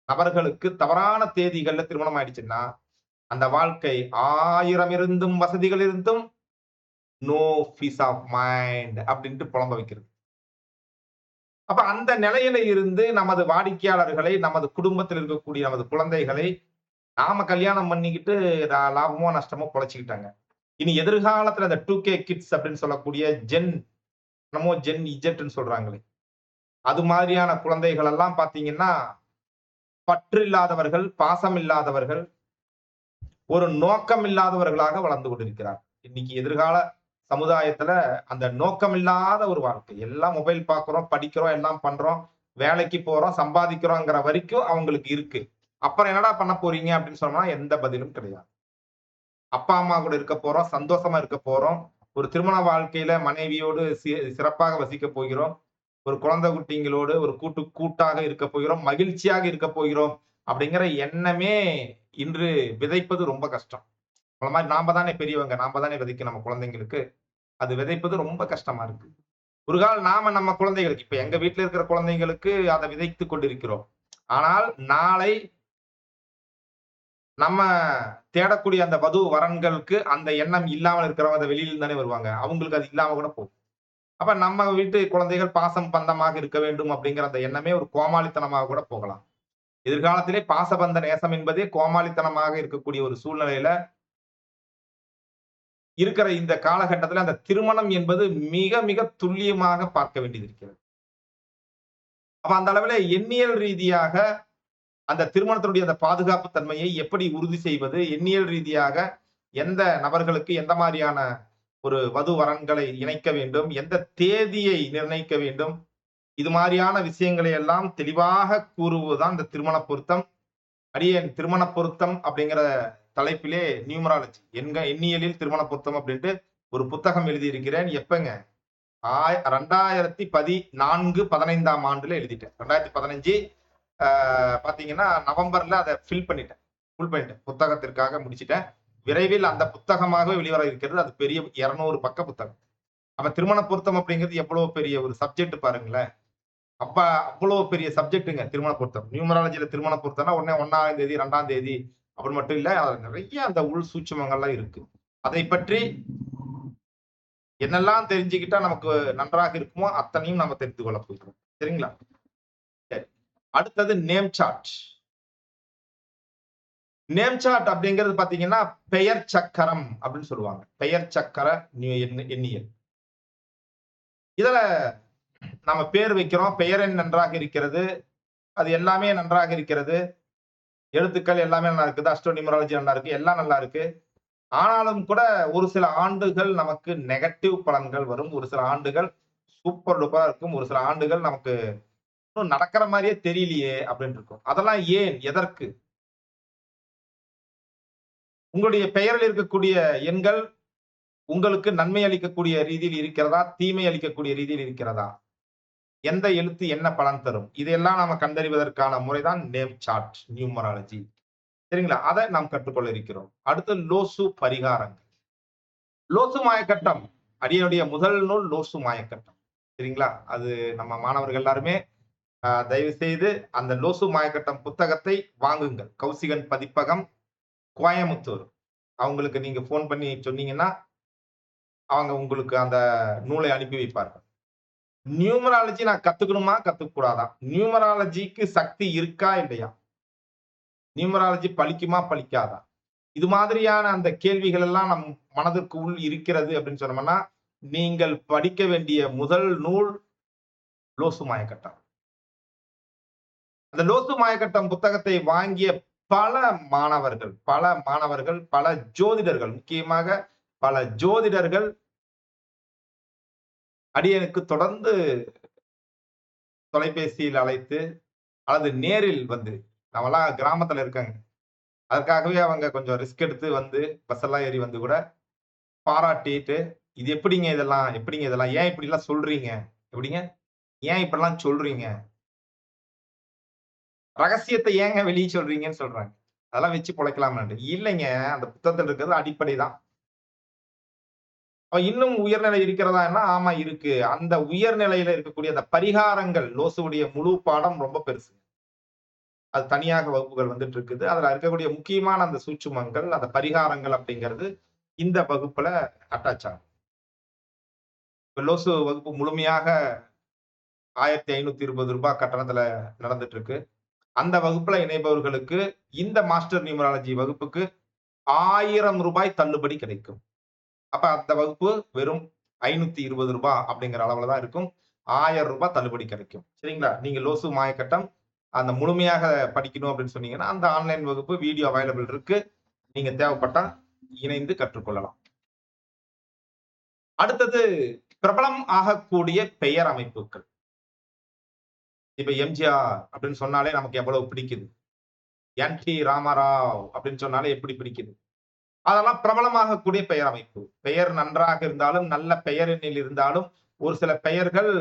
நபர்களுக்கு தவறான தேதிகள்ல திருமணம் ஆயிடுச்சுன்னா அந்த வாழ்க்கை 1000 இருந்தும் வசதிகள் இருந்தும் நோ பீஸ் ஆஃப் மைண்ட் அப்படின்ட்டு புலம்ப வைக்கிறது. அப்ப அந்த நிலையில இருந்து நமது வாடிக்கையாளர்களை, நமது குடும்பத்தில் இருக்கக்கூடிய நமது குழந்தைகளை நாம கல்யாணம் பண்ணிக்கிட்டு லாபமோ நஷ்டமோ பொழைச்சுக்கிட்டாங்க. இனி எதிர்காலத்துல அந்த 2K கிட்ஸ் அப்படின்னு சொல்லக்கூடிய ஜென் இஜெட்ன்னு சொல்றாங்களே. அது மாதிரியான குழந்தைகள் எல்லாம் பார்த்தீங்கன்னா, பற்று இல்லாதவர்கள், பாசம் இல்லாதவர்கள், ஒரு நோக்கம் இல்லாதவர்களாக வளர்ந்து கொண்டிருக்கிறார். இன்னைக்கு எதிர்கால சமுதாயத்துல அந்த நோக்கம் இல்லாத ஒரு வாழ்க்கை. எல்லாம் மொபைல் பார்க்கிறோம், படிக்கிறோம், எல்லாம் பண்றோம், வேலைக்கு போறோம், சம்பாதிக்கிறோங்கிற வரைக்கும் அவங்களுக்கு இருக்கு. அப்புறம் என்னடா பண்ண போறீங்க அப்படின்னு சொன்னா எந்த பதிலும் கிடையாது. அப்பா, அம்மா கூட இருக்க போறோம், சந்தோஷமா இருக்க போறோம். ஒரு திருமண வாழ்க்கையில மனைவியோடு சிறப்பாக வசிக்க போகிறோம். ஒரு குழந்தை குட்டிங்களோடு ஒரு கூட்டாக இருக்க போகிறோம். மகிழ்ச்சியாக இருக்க போகிறோம். அப்படிங்கிற எண்ணமே இன்று விதைப்பது ரொம்ப கஷ்டம். அந்த மாரி நாம தானே பெரியவங்க. நாம தானே விதைக்கணும் நம்ம குழந்தைங்களுக்கு. அது விதைப்பது ரொம்ப கஷ்டமா இருக்கு. ஒரு கால் நாம நம்ம குழந்தைகளுக்கு இப்ப எங்க வீட்ல இருக்கிற குழந்தைங்களுக்கு அத விதைத்துக் கொண்டிருக்கிறோம். ஆனால் நாளை நம்ம தேடக்கூடிய அந்த வது வரன்களுக்கு அந்த எண்ணம் இல்லாமல் இருக்கிறவங்க அந்த வெளியில தானே வருவாங்க. அவங்களுக்கு அது இல்லாம கூட போகும். அப்ப நம்ம வீட்டு குழந்தைகள் பாசம் பந்தமாக இருக்க வேண்டும் அப்படிங்கிற அந்த எண்ணமே ஒரு கோமாளித்தனமாக கூட போகலாம். எதிர்காலத்திலே பாசபந்த நேசம் என்பதே கோமாளித்தனமாக இருக்கக்கூடிய ஒரு சூழ்நிலையில இருக்கிற இந்த காலகட்டத்துல அந்த திருமணம் என்பது மிக மிக துல்லியமாக பார்க்க வேண்டியது இருக்கிறது. அப்ப அந்த அளவில எண்ணியல் ரீதியாக அந்த திருமணத்தினுடைய அந்த பாதுகாப்பு தன்மையை எப்படி உறுதி செய்வது? எண்ணியல் ரீதியாக எந்த நபர்களுக்கு எந்த மாரியான ஒரு வது வரன்களை இணைக்க வேண்டும்? எந்த தேதியை நிர்ணயிக்க வேண்டும்? இது மாரியான விஷயங்களை எல்லாம் தெளிவாக கூறுவதுதான் இந்த திருமண பொருத்தம். அடியேன் திருமண பொருத்தம் அப்படிங்கிற தலைப்பிலே நியூமராலஜி எண்ணியலில் திருமண பொருத்தம் அப்படின்ட்டு ஒரு புத்தகம் எழுதியிருக்கிறேன். எப்பங்க? 2014, 15ஆம் ஆண்டுல எழுதிட்டேன். 2015 பாத்தீங்கன்னா நவம்பர்ல அத ஃபில் பண்ணிட்டேன். ஃபுல் பண்ணிட்டேன். புத்தகத்திற்காக முடிச்சுட்டேன். விரைவில் அந்த புத்தகமாகவே வெளிவர இருக்கிறது. அது பெரிய 200 பக்க புத்தகம். அப்ப திருமண பொருத்தம் அப்படிங்கிறது எவ்வளவு பெரிய ஒரு சப்ஜெக்ட் பாருங்களேன். அப்ப அவ்வளவு பெரிய சப்ஜெக்ட்ங்க திருமண பொருத்தம். நியூமராலஜில திருமண பொருத்தம்னா உடனே 1ஆம் தேதி, 2ஆம் தேதி அப்படி மட்டும் இல்ல. அதுல நிறைய அந்த உள் சூட்சுமங்கள்லாம் இருக்கு. அதை பற்றி என்னெல்லாம் தெரிஞ்சுக்கிட்டா நமக்கு நன்றாக இருக்குமோ அத்தனையும் நம்ம தெரிந்து கொள்ள போகிறோம். சரிங்களா? சரி. அடுத்தது நேம் சார்ட். நேம் சார்ட் அப்படிங்கிறது பாத்தீங்கன்னா, பெயர் சக்கரம் அப்படின்னு சொல்லுவாங்க. பெயர் சக்கர எண்ணியல். இதுல நம்ம பேர் வைக்கிறோம். பெயர் எண் நன்றாக இருக்கிறது. அது எல்லாமே நன்றாக இருக்கிறது. எழுத்துக்கள் எல்லாமே நல்லா இருக்குது. அஸ்ட்ரோ நியூமராலஜி நல்லா இருக்கு. எல்லாம் நல்லா இருக்கு. ஆனாலும் கூட ஒரு சில ஆண்டுகள் நமக்கு நெகட்டிவ் பலன்கள் வரும். ஒரு சில ஆண்டுகள் சூப்பர் டூப்பரா இருக்கும். ஒரு சில ஆண்டுகள் நமக்கு இன்னும் நடக்கிற மாரியே தெரியலையே அப்படின்னு இருக்கும். அதெல்லாம் ஏன்? எதற்கு? உங்களுடைய பெயரில் இருக்கக்கூடிய எண்கள் உங்களுக்கு நன்மை அளிக்கக்கூடிய ரீதியில் இருக்கிறதா? தீமை அளிக்கக்கூடிய ரீதியில் இருக்கிறதா? எந்த எழுத்து என்ன பலன் தரும்? இதையெல்லாம் நாம கண்டறிவதற்கான முறைதான் நேம் சார்ட், நியூமராலஜி. சரிங்களா? அத நாம் கற்றுக்கொள்ள இருக்கிறோம். அடுத்து லோசு பரிகாரங்கள். லோசு மாயக்கட்டம். அடியனுடைய முதல் நூல் லோசு மாயக்கட்டம். சரிங்களா? அது நம்ம மாணவர்கள் எல்லாருமே தயவு செய்து அந்த லோசு மாயக்கட்டம் புத்தகத்தை வாங்குங்கள். கௌசிகன் பதிப்பகம், கோயமுத்தூர். அவங்களுக்கு நீங்க ஃபோன் பண்ணி சொன்னீங்கன்னா, அவங்க உங்களுக்கு அந்த நூலை அனுப்பி வைப்பார்கள். நியூமராலஜி நான் கத்துக்கணுமா? கத்துக்க கூடாதா? நியூமராலஜிக்கு சக்தி இருக்கா? இல்லையா? நியூமராலஜி பலிக்குமா? பலிக்காதா? இது மாதிரியான அந்த கேள்விகள் எல்லாம் நம் மனதிற்கு உள் இருக்கிறது அப்படின்னு சொன்னோம்னா, நீங்கள் படிக்க வேண்டிய முதல் நூல் லோசு மாயக்கட்டம். அந்த லோசு மாயக்கட்டம் புத்தகத்தை வாங்கிய பல மாணவர்கள், பல ஜோதிடர்கள், முக்கியமாக பல ஜோதிடர்கள் அடியனுக்கு தொடர்ந்து தொலைபேசியில் அழைத்து, அல்லது நேரில் வந்து நாமெல்லாம் கிராமத்துல இருக்கங்க. அதற்காகவே அவங்க கொஞ்சம் ரிஸ்க் எடுத்து வந்து, பஸ் எல்லாம் ஏறி வந்து கூட பாராட்டிட்டு, "இது எப்படிங்க இதெல்லாம்? எப்படிங்க இதெல்லாம்? ஏன் இப்படிலாம் சொல்றீங்க?" எப்படிங்க? "ஏன் இப்படிலாம் சொல்றீங்க? ரகசியத்த ஏங்க வெளிய சொல்றீங்கன்னு?" சொல்றாங்க. அதெல்லாம் வச்சு பொழைக்கலாமான்ட்டு. இல்லைங்க, அந்த புத்தகத்துல இருக்கிறது அடிப்படை தான். இன்னும் உயர்நிலை இருக்கிறதான்னா, ஆமா இருக்கு. அந்த உயர்நிலையில இருக்கக்கூடிய அந்த பரிகாரங்கள், லோசுவுடைய முழு பாடம் ரொம்ப பெருசு. அது தனியாக வகுப்புகள் வந்துட்டு இருக்குது. அதுல இருக்கக்கூடிய முக்கியமான அந்த சூட்சுமங்கள், அந்த பரிகாரங்கள் அப்படிங்கிறது இந்த வகுப்புல அட்டாச் ஆகும். இப்ப லோசு வகுப்பு முழுமையாக ரூ. 1520 கட்டணத்துல நடந்துட்டு இருக்கு. அந்த வகுப்புல இணைபவர்களுக்கு இந்த மாஸ்டர் நியூமராலஜி வகுப்புக்கு ரூ. 1000 தள்ளுபடி கிடைக்கும். அப்ப அந்த வகுப்பு வெறும் ரூ. 520 அப்படிங்கிற அளவுல தான் இருக்கும். ரூ. 1000 தள்ளுபடி கிடைக்கும். சரிங்களா? நீங்க லோசு மாயக்கட்டம் அந்த முழுமையாக படிக்கணும் அப்படின்னு சொன்னீங்கன்னா, அந்த ஆன்லைன் வகுப்பு வீடியோ அவைலபிள் இருக்கு. நீங்க தேவைப்பட்டா இணைந்து கற்றுக்கொள்ளலாம். அடுத்தது பிரபலம் ஆகக்கூடிய பெயர் அமைப்புகள். இப்ப எம்ஜிஆர் அப்படின்னு சொன்னாலே நமக்கு எவ்வளவு பிடிக்குது. என்.டி. ராமராவ் அப்படின்னு சொன்னாலே எப்படி பிடிக்குது. அதெல்லாம் பிரபலமாகக்கூடிய பெயர் அமைப்பு. பெயர் நன்றாக இருந்தாலும், நல்ல பெயர் எண்ணில் இருந்தாலும், ஒரு சில பெயர்கள்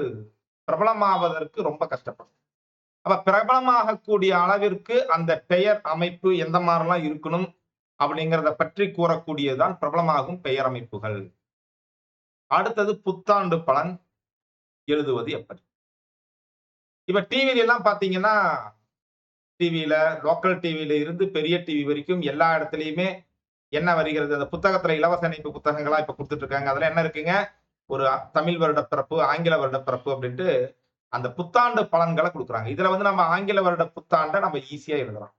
பிரபலமாவதற்கு ரொம்ப கஷ்டப்படும். அப்ப பிரபலமாகக்கூடிய அளவிற்கு அந்த பெயர் அமைப்பு எந்த மாரிலாம் இருக்கணும் அப்படிங்கிறத பற்றி கூறக்கூடியதுதான் பிரபலமாகும் பெயர் அமைப்புகள். அடுத்தது புத்தாண்டு பலன் எழுதுவது எப்படி? இப்ப டிவில எல்லாம் பார்த்தீங்கன்னா, டிவில லோக்கல் டிவில இருந்து பெரிய டிவி வரைக்கும் எல்லா இடத்துலயுமே என்ன வருகிறது? அந்த புத்தகத்துல இலவச இணைப்பு புத்தகங்களா இப்ப குடுத்துட்டு இருக்காங்க. அதுல என்ன இருக்குங்க? ஒரு தமிழ் வருட பிறப்பு, ஆங்கில வருட பிறப்பு அப்படின்ட்டு அந்த புத்தாண்டு பலன்கள குடுக்குறாங்க. இதுல வந்து நம்ம ஆங்கில வருட புத்தாண்ட நம்ம ஈஸியா எழுதலாம்.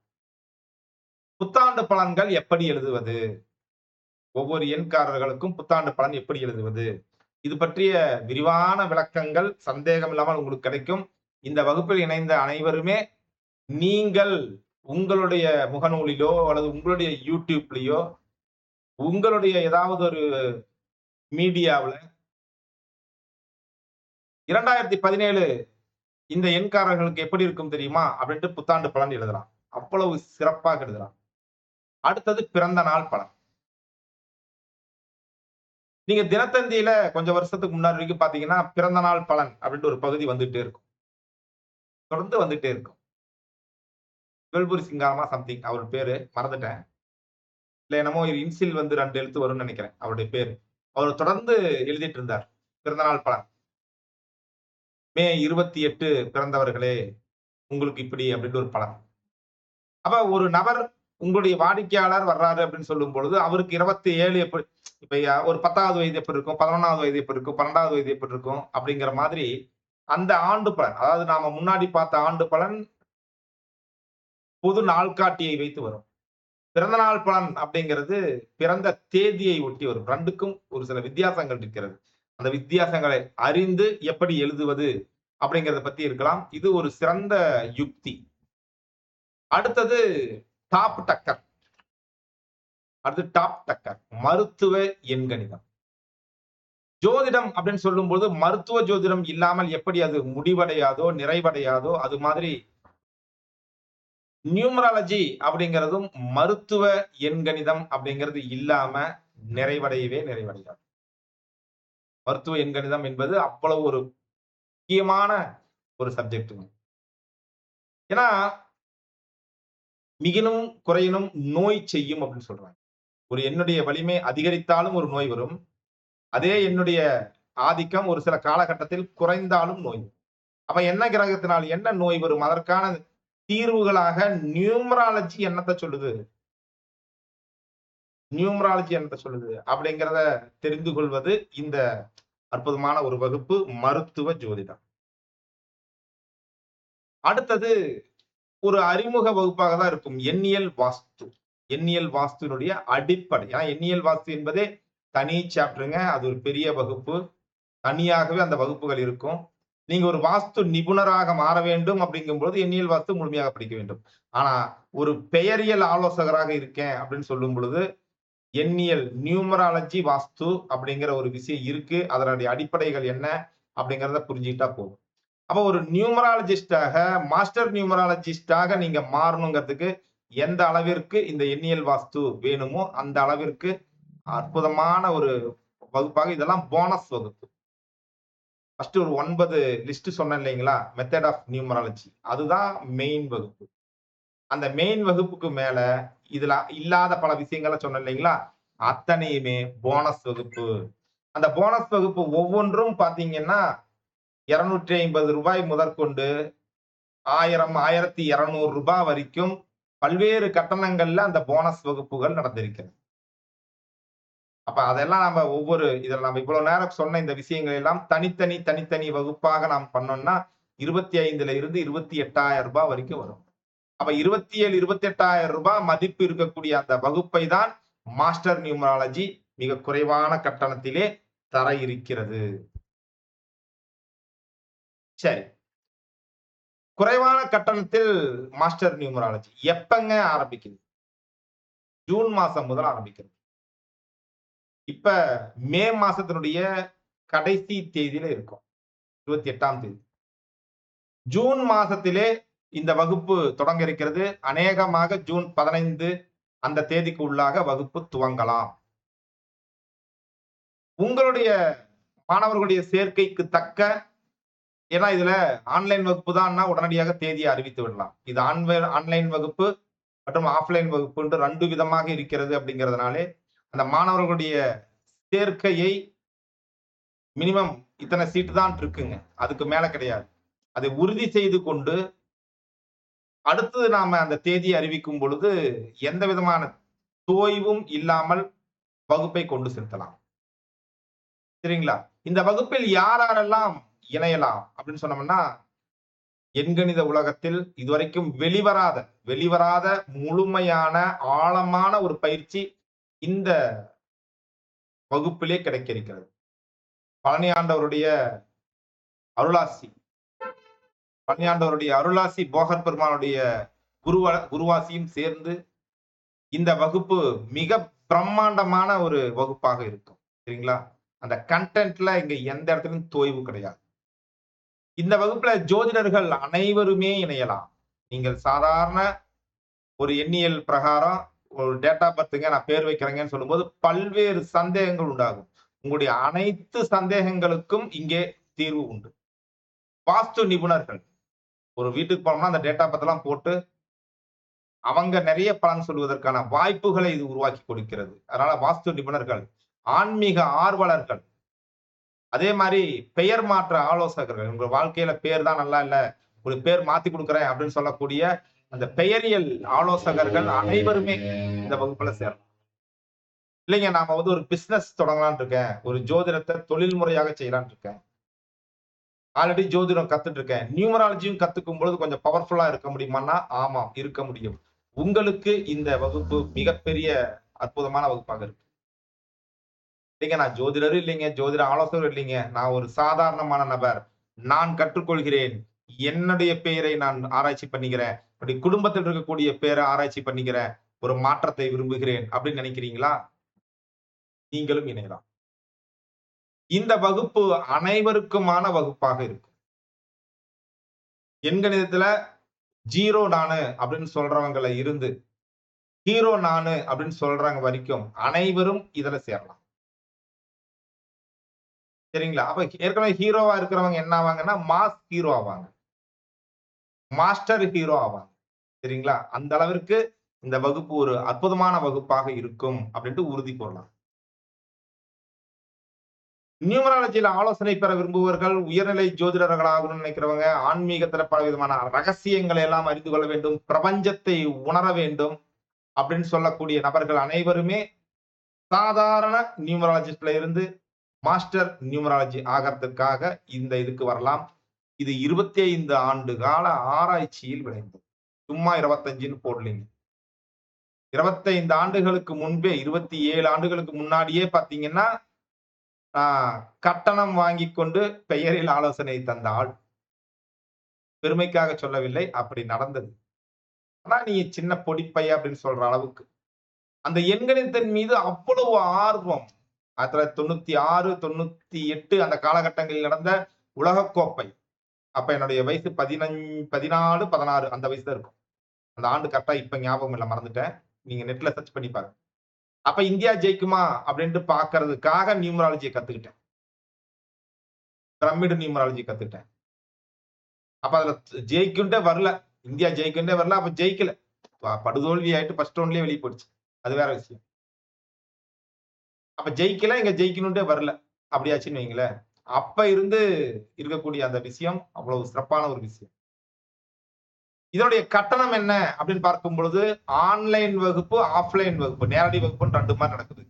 புத்தாண்டு பலன்கள் எப்படி எழுதுவது? ஒவ்வொரு எண்காரர்களுக்கும் புத்தாண்டு பலன் எப்படி எழுதுவது? இது பற்றிய விரிவான விளக்கங்கள் சந்தேகம் இல்லாமல் உங்களுக்கு கிடைக்கும். இந்த வகுப்பில் இணைந்த அனைவருமே நீங்கள் உங்களுடைய முகநூலிலோ அல்லது உங்களுடைய YouTubeலயோ உங்களுடைய ஏதாவது ஒரு மீடியாவுல 2017 இந்த எண்காரர்களுக்கு எப்படி இருக்கும் தெரியுமா? அப்படின்ட்டு புத்தாண்டு பலன் எழுதலாம். அவ்வளவு சிறப்பாக எழுதலாம். அடுத்தது பிறந்த நாள் பலன். நீங்க தினத்தந்தியில கொஞ்சம் வருஷத்துக்கு முன்னாடி வரைக்கும் பார்த்தீங்கன்னா, பிறந்த நாள் பலன் அப்படின்ட்டு ஒரு பகுதி வந்துட்டே இருக்கும். தொடர்ந்து வந்துட்டே இருக்கும். வேல்புரி சிங்காரமா சம்திங் அவர் பேரு மறந்துட்டேன். இல்ல என்னமோ ஒரு இன்சில் வந்து 2 எழுத்து வரும்னு நெனைக்கிறேன். அவருடைய பேரு. அவர் தொடர்ந்து எழுதிட்டு இருந்தார். பிறந்தநாள் பலன். மே 28 பிறந்தவர்களே, உங்களுக்கு இப்படி அப்படின்னு ஒரு பலன். அப்ப ஒரு நபர் உங்களுடைய வாடிக்கையாளர் வர்றாரு அப்படின்னு சொல்லும் பொழுது, அவருக்கு 27 எப்படி இப்ப ஒரு 10வது வயது எப்படி இருக்கும்? 11வது வயது எப்படி இருக்கும்? 12வது வயது எப்படி இருக்கும்? அப்படிங்கிற மாதிரி அந்த ஆண்டு பலன். அதாவது நாம முன்னாடி பார்த்த ஆண்டு பலன் பொது நாள்காட்டியை வைத்து வரும். பிறந்த நாள் பலன் அப்படிங்கிறது பிறந்த தேதியை ஒட்டி வரும். 2க்கும் ஒரு சில வித்தியாசங்கள் இருக்கிறது. அந்த வித்தியாசங்களை அறிந்து எப்படி எழுதுவது அப்படிங்கிறத பத்தி இருக்கலாம். இது ஒரு சிறந்த யுக்தி. அடுத்தது டாப் டக்கர். அடுத்து டாப் டக்கர். மருத்துவ எண்கணிதம். ஜோதிடம் அப்படின்னு சொல்லும்போது மருத்துவ ஜோதிடம் இல்லாமல் எப்படி அது முடிவடையாதோ, நிறைவடையாதோ, அது மாதிரி நியூமராலஜி அப்படிங்கிறதும் மருத்துவ எண்கணிதம் அப்படிங்கிறது இல்லாம நிறைவடையாது. மருத்துவ எண்கணிதம் என்பது அவ்வளவு ஒரு முக்கியமான ஒரு சப்ஜெக்ட்ங்க. ஏன்னா, மிகினும் குறையினும் நோய் செய்யும் அப்படின்னு சொல்றாங்க. ஒரு எண்ணுடைய வலிமை அதிகரித்தாலும் ஒரு நோய் வரும். அதே எண்ணுடைய ஆதிக்கம் ஒரு சில காலகட்டத்தில் குறைந்தாலும் நோய் வரும். அப்ப என்ன கிரகத்தினால் என்ன நோய் வரும்? அதற்கான தீர்வுகளாக நியூமராலஜி என்னத்த சொல்லுது? நியூமராலஜி என்னத்த சொல்லுது? அப்படிங்கிறத தெரிந்து கொள்வது இந்த அற்புதமான ஒரு வகுப்பு மருத்துவ ஜோதிடம். அடுத்தது ஒரு அறிமுக வகுப்பாக தான் இருக்கும். எண்ணியல் வாஸ்து. எண்ணியல் வாஸ்துவினுடைய அடிப்படை. ஏன்னா எண்ணியல் வாஸ்து என்பதே தனி சாப்டருங்க. அது ஒரு பெரிய வகுப்பு. தனியாகவே அந்த வகுப்புகள் இருக்கும். நீங்க ஒரு வாஸ்து நிபுணராக மாற வேண்டும் அப்படிங்கும்போது எண்ணியல் வாஸ்து முழுமையாக படிக்க வேண்டும். ஆனா ஒரு பெயரியல் ஆலோசகராக இருக்கேன் அப்படின்னு சொல்லும் பொழுது எண்ணியல் நியூமராலஜி வாஸ்து அப்படிங்கிற ஒரு விஷயம் இருக்கு. அதனுடைய அடிப்படைகள் என்ன அப்படிங்கிறத புரிஞ்சுக்கிட்டா போதும். அப்ப ஒரு நியூமராலஜிஸ்டாக மாஸ்டர் நியூமராலஜிஸ்டாக நீங்க மாறணுங்கிறதுக்கு எந்த அளவிற்கு இந்த எண்ணியல் வாஸ்து வேணுமோ அந்த அளவிற்கு அற்புதமான ஒரு வகுப்பாக இதெல்லாம் போனஸ் வகுப்பு. ஃபர்ஸ்ட் ஒரு 9 லிஸ்ட் சொன்னேன் இல்லைங்களா? Method of numerology. அதுதான் மெயின் வகுப்பு. அந்த மெயின் வகுப்புக்கு மேல இதுல இல்லாத பல விஷயங்கள சொன்னேன் இல்லைங்களா? அத்தனையுமே போனஸ் வகுப்பு. அந்த போனஸ் வகுப்பு ஒவ்வொன்றும் பார்த்தீங்கன்னா, ரூ. 250 முதற்கொண்டு 1000, ரூ. 1200 வரைக்கும் பல்வேறு கட்டணங்கள்ல அந்த போனஸ் வகுப்புகள் நடந்திருக்கிறது. அப்ப அதெல்லாம் நம்ம இதுல நம்ம இவ்வளவு நேரம் சொன்ன இந்த விஷயங்கள் எல்லாம் தனித்தனி வகுப்பாக நாம் பண்ணோம்னா 25ல இருந்து ரூ. 28,000 வரைக்கும் வரும். அப்ப 27, ரூ. 28,000 மதிப்பு இருக்கக்கூடிய அந்த வகுப்பை தான் மாஸ்டர் நியூமராலஜி மிக குறைவான கட்டணத்திலே தர இருக்கிறது. சரி. குறைவான கட்டணத்தில் மாஸ்டர் நியூமராலஜி எப்பங்க ஆரம்பிக்குது? ஜூன் மாசம் முதல் ஆரம்பிக்கிறது. இப்ப மே மாசத்தினுடைய கடைசி தேதியில இருக்கோம். 28ஆம் தேதி. ஜூன் மாசத்திலே இந்த வகுப்பு தொடங்க இருக்கிறது. அநேகமாக ஜூன் 15 அந்த தேதிக்கு உள்ளாக வகுப்பு துவங்கலாம். உங்களுடைய மாணவர்களுடைய சேர்க்கைக்கு தக்க ஏன்னா இதுல ஆன்லைன் வகுப்பு தான்னா உடனடியாக தேதியை அறிவித்து விடலாம். இது ஆன்லைன் வகுப்பு மற்றும் ஆஃப்லைன் வகுப்பு என்று 2 விதமாக இருக்கிறது அப்படிங்கிறதுனாலே, அந்த மாணவர்களுடைய சேர்க்கையை மினிமம் இத்தனை சீட் தான் இருக்குங்க. அதுக்கு மேல கிடையாது. அதை உறுதி செய்து கொண்டு அடுத்தது நாம அந்த தேதியை அறிவிக்கும் பொழுது எந்த விதமான தோய்வும் இல்லாமல் வகுப்பை கொண்டு செலுத்தலாம். சரிங்களா? இந்த வகுப்பில் யாரெல்லாம் இணையலாம் அப்படின்னு சொன்னோம்னா, எண்கணித உலகத்தில் இதுவரைக்கும் வெளிவராத முழுமையான ஆழமான ஒரு பயிற்சி இந்த வகுப்பிலே கிடைக்க இருக்கிறது. பழனி ஆண்டவருடைய அருளாசி போகர் பெருமானுடைய குருவாசியும் சேர்ந்து இந்த வகுப்பு மிக பிரம்மாண்டமான ஒரு வகுப்பாக இருக்கும். சரிங்களா? அந்த கண்டென்ட்ல இங்க எந்த இடத்துலயும் தோய்வு கிடையாது. இந்த வகுப்புல ஜோதிடர்கள் அனைவருமே இணையலாம். நீங்கள் சாதாரண ஒரு எண்ணியல் பிரகாரம் ஒரு டேட் ஆஃப் பர்த்ங்க நான் பேர் வைக்கிறேங்கன்னு சொல்லும்போது பல்வேறு சந்தேகங்கள் உண்டாகும். உங்களுடைய அனைத்து சந்தேகங்களுக்கும் இங்கே தீர்வு உண்டு. வாஸ்து நிபுணர்கள் ஒரு வீட்டுக்கு போனோம்னா அந்த டேட் ஆஃப் பர்த் எல்லாம் போட்டு அவங்க நிறைய பலன் சொல்வதற்கான வாய்ப்புகளை இது உருவாக்கி கொடுக்கிறது. அதனால வாஸ்து நிபுணர்கள், ஆன்மீக ஆர்வலர்கள், அதே மாரி பெயர் மாற்ற ஆலோசகர்கள், உங்க வாழ்க்கையில பேர் தான் நல்லா இல்ல, ஒரு பேர் மாத்தி குடுக்குறேன் அப்படின்னு சொல்லக்கூடிய அந்த பெயரியல் ஆலோசகர்கள் அனைவருமே இந்த வகுப்புல சேரலாம். இல்லைங்க நாம வந்து ஒரு பிசினஸ் தொடங்கலாம்னு இருக்கேன். ஒரு ஜோதிடத்த தொழில் முறையாக செய்யலாம்னு இருக்கேன். ஆல்ரெடி ஜோதிடம் கத்துட்டு இருக்கேன். நியூமராலஜியும் கத்துக்கும் பொழுது கொஞ்சம் பவர்ஃபுல்லா இருக்க முடியுமான்னா, ஆமாம் இருக்க முடியும். உங்களுக்கு இந்த வகுப்பு மிகப்பெரிய அற்புதமான வகுப்பாக இருக்கு. இல்லைங்க நான் ஜோதிடரும் இல்லைங்க, ஜோதிட ஆலோசகரும் இல்லைங்க. நான் ஒரு சாதாரணமான நபர். நான் கற்றுக்கொள்கிறேன். என்னுடைய பெயரை நான் ஆராய்ச்சி பண்ணிக்கிறேன். என்னுடைய குடும்பத்தில் இருக்கக்கூடிய பேரை ஆராய்ச்சி பண்ணிக்கிறேன். ஒரு மாற்றத்தை விரும்புகிறேன் அப்படின்னு நினைக்கிறீங்களா? நீங்களும் இணையலாம். இந்த வகுப்பு அனைவருக்குமான வகுப்பாக இருக்கும். எண்கணிதத்துல 0 நானு அப்படின்னு சொல்றவங்கல இருந்து, ஹீரோ நானு அப்படின்னு சொல்றவங்க வரைக்கும் அனைவரும் இதுல சேரலாம். சரிங்களா? அப்ப ஏற்கனவே ஹீரோவா இருக்கிறவங்க என்ன ஆவாங்கன்னா, மாஸ் ஹீரோ ஆவாங்க. மாஸ்டர் ஹீரோ ஆவாங்க. சரிங்களா? அந்த அளவிற்கு இந்த வகுப்பு ஒரு அற்புதமான வகுப்பாக இருக்கும் அப்படின்ட்டு உறுதி கூறலாம். நியூமராலஜில ஆலோசனை பெற விரும்புபவர்கள், உயர்நிலை ஜோதிடர்கள் ஆகணும்னு நினைக்கிறவங்க, ஆன்மீகத்துல பலவிதமான ரகசியங்களை எல்லாம் அறிந்து கொள்ள வேண்டும், பிரபஞ்சத்தை உணர வேண்டும் அப்படின்னு சொல்லக்கூடிய நபர்கள் அனைவருமே சாதாரண நியூமராலஜிஸ்ட்ல இருந்து மாஸ்டர் நியூமராலஜி ஆகறதுக்காக இந்த இதுக்கு வரலாம். இது 25 ஆண்டு கால ஆராய்ச்சியில் விளைந்தது. சும்மா 25ன்னு போடலைங்க. 25 ஆண்டுகளுக்கு முன்பே 27 ஆண்டுகளுக்கு முன்னாடியே பார்த்தீங்கன்னா, நான் கட்டணம் வாங்கிக் கொண்டு பெயரில் ஆலோசனை தந்த ஆள். பெருமைக்காக சொல்லவில்லை. அப்படி நடந்தது. ஆனா நீங்க சின்ன பொடிப்பைய அப்படின்னு சொல்ற அளவுக்கு. அந்த எண்கணிதத்தின் மீது அவ்வளவு ஆர்வம். 1996, 98 அந்த காலகட்டங்களில் நடந்த உலகக்கோப்பை. அப்ப என்னுடைய வயசு 14, 16 அந்த வயசு தான் இருக்கும். அந்த ஆண்டு கரெக்ட்டா இப்ப ஞாபகம் இல்ல மறந்துட்டேன். நீங்க நெட்ல சர்ச் பண்ணி பாருங்க. அப்ப இந்தியா ஜெயிக்குமா அப்படின்ட்டு பார்க்கறதுக்காக நியூமராலஜிய கத்துக்கிட்டேன். பிரமிட் நியூமராலஜி கத்துக்கிட்டேன். அப்ப அதுல ஜெயிக்குன்ட்டே வரல. இந்தியா ஜெயிக்குன்ட்டே வரல. அப்ப ஜெயிக்கல. படுதோல்வி ஆயிட்டு ஃபர்ஸ்ட் ரவுண்ட்லயே வெளிய போயிடுச்சு. அது வேற விஷயம். அப்ப ஜெயிக்கல, இங்க ஜெயிக்கணுன்ட்டே வரல. அப்படியாச்சுன்னு வைங்களேன். அப்ப இருந்து இருக்கக்கூடிய அந்த விஷயம் அவ்வளவு சிறப்பான ஒரு விஷயம். இதனுடைய கட்டணம் என்ன அப்படின்னு பார்க்கும் பொழுது, ஆன்லைன் வகுப்பு, ஆஃப்லைன் வகுப்பு. நேரடி வகுப்புன்னு 2 மாரி நடக்குது.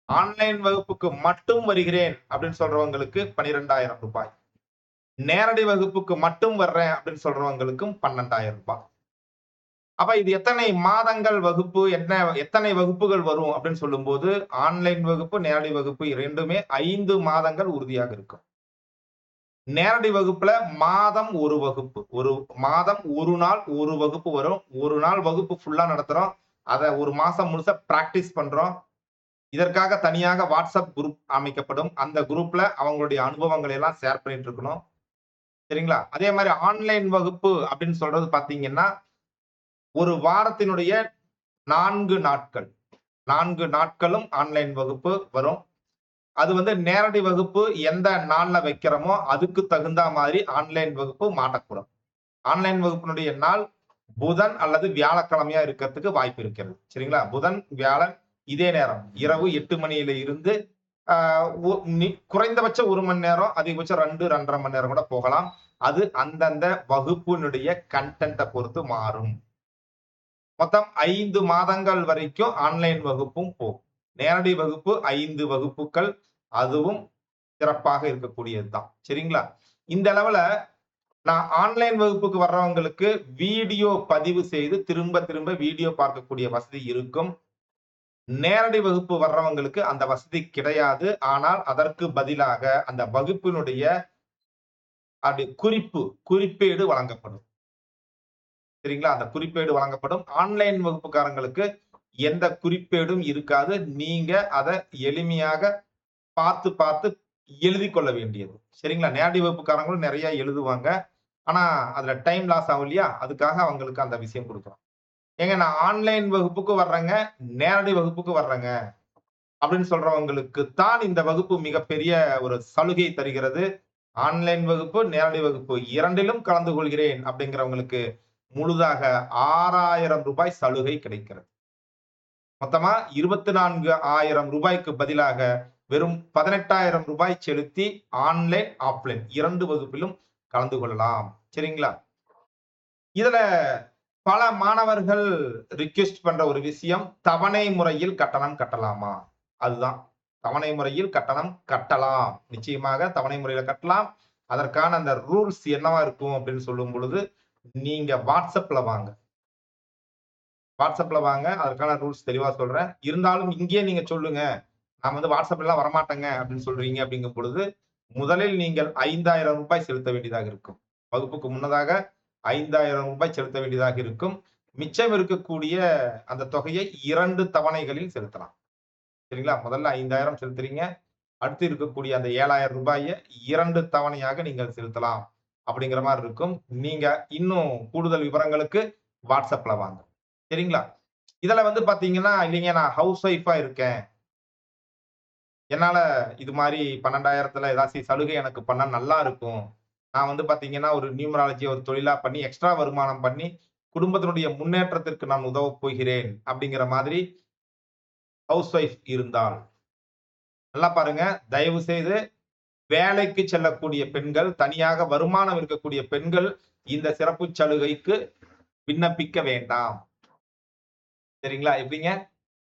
ஆன்லைன் வகுப்புக்கு மட்டும் வருகிறேன் அப்படின்னு சொல்றவங்களுக்கு ரூ. 12,000. நேரடி வகுப்புக்கு மட்டும் வர்றேன் அப்படின்னு சொல்றவங்களுக்கும் ரூ. 12,000. அப்ப இது எத்தனை மாதங்கள் வகுப்பு, எத்தனை வகுப்புகள் வரும் அப்படின்னு சொல்லும்போது, ஆன்லைன் வகுப்பு, நேரடி வகுப்பு 2மே 5 மாதங்கள் உறுதியாக இருக்கும். நேரடி வகுப்புல மாதம் 1 வகுப்பு. ஒரு மாதம் 1 நாள் 1 வகுப்பு வரும். 1 நாள் வகுப்பு ஃபுல்லா நடத்துறோம். அத 1 மாசம் முழுசா பிராக்டிஸ் பண்றோம். இதற்காக தனியாக WhatsApp குரூப் அமைக்கப்படும். அந்த குரூப்ல அவங்களுடைய அனுபவங்களை எல்லாம் ஷேர் பண்ணிட்டு இருக்கணும். சரிங்களா? அதே மாரி ஆன்லைன் வகுப்பு அப்படின்னு சொல்றது பார்த்தீங்கன்னா, ஒரு வாரத்தினுடைய 4 நாட்கள். 4 நாட்களும் ஆன்லைன் வகுப்பு வரும். அது வந்து நேரடி வகுப்பு எந்த நாள்ல வைக்கிறோமோ, அதுக்கு தகுந்த மாதிரி ஆன்லைன் வகுப்பு மாற்றக்கூடும். ஆன்லைன் வகுப்பினுடைய நாள் புதன் அல்லது வியாழக்கிழமையா இருக்கிறதுக்கு வாய்ப்பு இருக்கிறது. சரிங்களா? புதன், வியாழன் இதே நேரம். இரவு 8 மணியில இருந்து அ ஒ நி குறைந்தபட்சம் 1 மணி நேரம், அதிகபட்சம் 2, 2 1/2 மணி நேரம் கூட போகலாம். அது அந்தந்த வகுப்பினுடைய கன்டென்ட்ட பொறுத்து மாறும். மொத்தம் 5 மாதங்கள் வரைக்கும் ஆன்லைன் வகுப்பும் போகும். நேரடி வகுப்பு 5 வகுப்புகள். அதுவும் சிறப்பாக இருக்கக்கூடியது தான். சரிங்களா? இந்த அளவுல நான் ஆன்லைன் வகுப்புக்கு வர்றவங்களுக்கு வீடியோ பதிவு செய்து திரும்ப திரும்ப வீடியோ பார்க்கக்கூடிய வசதி இருக்கும். நேரடி வகுப்பு வர்றவங்களுக்கு அந்த வசதி கிடையாது. ஆனால் அதற்கு பதிலாக அந்த வகுப்பினுடைய குறிப்பேடு வழங்கப்படும். சரிங்களா? அந்த குறிப்பேடு வழங்கப்படும். ஆன்லைன் வகுப்புக்காரங்களுக்கு எந்த குறிப்பேடும் இருக்காது. நீங்க அத எளிமையாக பார்த்து, பார்த்து எழுதிக் கொள்ள வேண்டியது. சரிங்களா? நேரடி வகுப்புக்காரங்களும் நெறைய எழுதுவாங்க. ஆனா, அதுல டைம் லாஸ் ஆகும் இல்லையா? அதுக்காக அவங்களுக்கு அந்த விஷயம் குடுக்குறோம். ஏங்க நான் ஆன்லைன் வகுப்புக்கு வர்றேங்க, நேரடி வகுப்புக்கு வர்றேங்க அப்படின்னு சொல்றவங்களுக்கு தான் இந்த வகுப்பு மிகப்பெரிய ஒரு சலுகை தருகிறது. ஆன்லைன் வகுப்பு, நேரடி வகுப்பு 2லும் கலந்து கொள்கிறேன் அப்படிங்கிறவங்களுக்கு முழுதாக ரூ. 6,000 சலுகை கிடைக்கிறது. மொத்தமா ரூ. 24,000 பதிலாக வெறும் ரூ. 18,000 செலுத்தி ஆன்லைன், ஆஃப்லைன் 2 வகுப்பிலும் கலந்து கொள்ளலாம். சரிங்களா? இதுல பல மாணவர்கள் ரிக்வெஸ்ட் பண்ற ஒரு விஷயம், தவணை முறையில் கட்டணம் கட்டலாமா? அதுதான். தவணை முறையில் கட்டணம் கட்டலாம். நிச்சயமாக தவணை முறையில கட்டலாம். அதற்கான அந்த ரூல்ஸ் என்னவா இருக்கும் அப்படின்னு சொல்லும் பொழுது, நீங்க WhatsAppல வாங்க. WhatsAppல வாங்க. அதற்கான ரூல்ஸ் தெளிவா சொல்றேன். இருந்தாலும் இங்கேயே நீங்க சொல்லுங்க. நான் வந்து WhatsAppலாம் வரமாட்டேங்க அப்படின்னு சொல்றீங்க அப்படிங்கும் பொழுது, முதலில் நீங்கள் ரூ. 5,000 செலுத்த வேண்டியதாக இருக்கும். வகுப்புக்கு முன்னதாக ரூ. 5,000 செலுத்த வேண்டியதாக இருக்கும். மிச்சம் இருக்கக்கூடிய அந்த தொகையை 2 தவணைகளில் செலுத்தலாம். சரிங்களா? முதல்ல 5,000 செலுத்துறீங்க. அடுத்து இருக்கக்கூடிய அந்த ரூ. 7,000 2 தவணையாக நீங்கள் செலுத்தலாம். அப்படிங்கிற மாரி இருக்கும். நீங்க இன்னும் கூடுதல் விவரங்களுக்கு WhatsAppல வாங்க. சரிங்களா? இதுல வந்து பாத்தீங்கன்னா, இல்லைங்க நான் ஹவுஸ் ஒய்ஃபா இருக்கேன். என்னால இது மாரி 12,000த்துல ஏதாச்சும் சலுகை எனக்கு பண்ணா நல்லா இருக்கும். நான் வந்து பாத்தீங்கன்னா, ஒரு நியூமராலஜிய ஒரு தொழிலா பண்ணி, எக்ஸ்ட்ரா வருமானம் பண்ணி, குடும்பத்தினுடைய முன்னேற்றத்திற்கு நான் உதவப் போகிறேன். அப்படிங்கிற மாதிரி ஹவுஸ் ஒய்ஃப் இருந்தால், நல்லா பாருங்க. தயவு செய்து வேலைக்கு செல்லக்கூடிய பெண்கள், தனியாக வருமானம் இருக்கக்கூடிய பெண்கள் இந்த சிறப்பு சலுகைக்கு விண்ணப்பிக்க வேண்டாம். சரிங்களா? எப்படிங்க?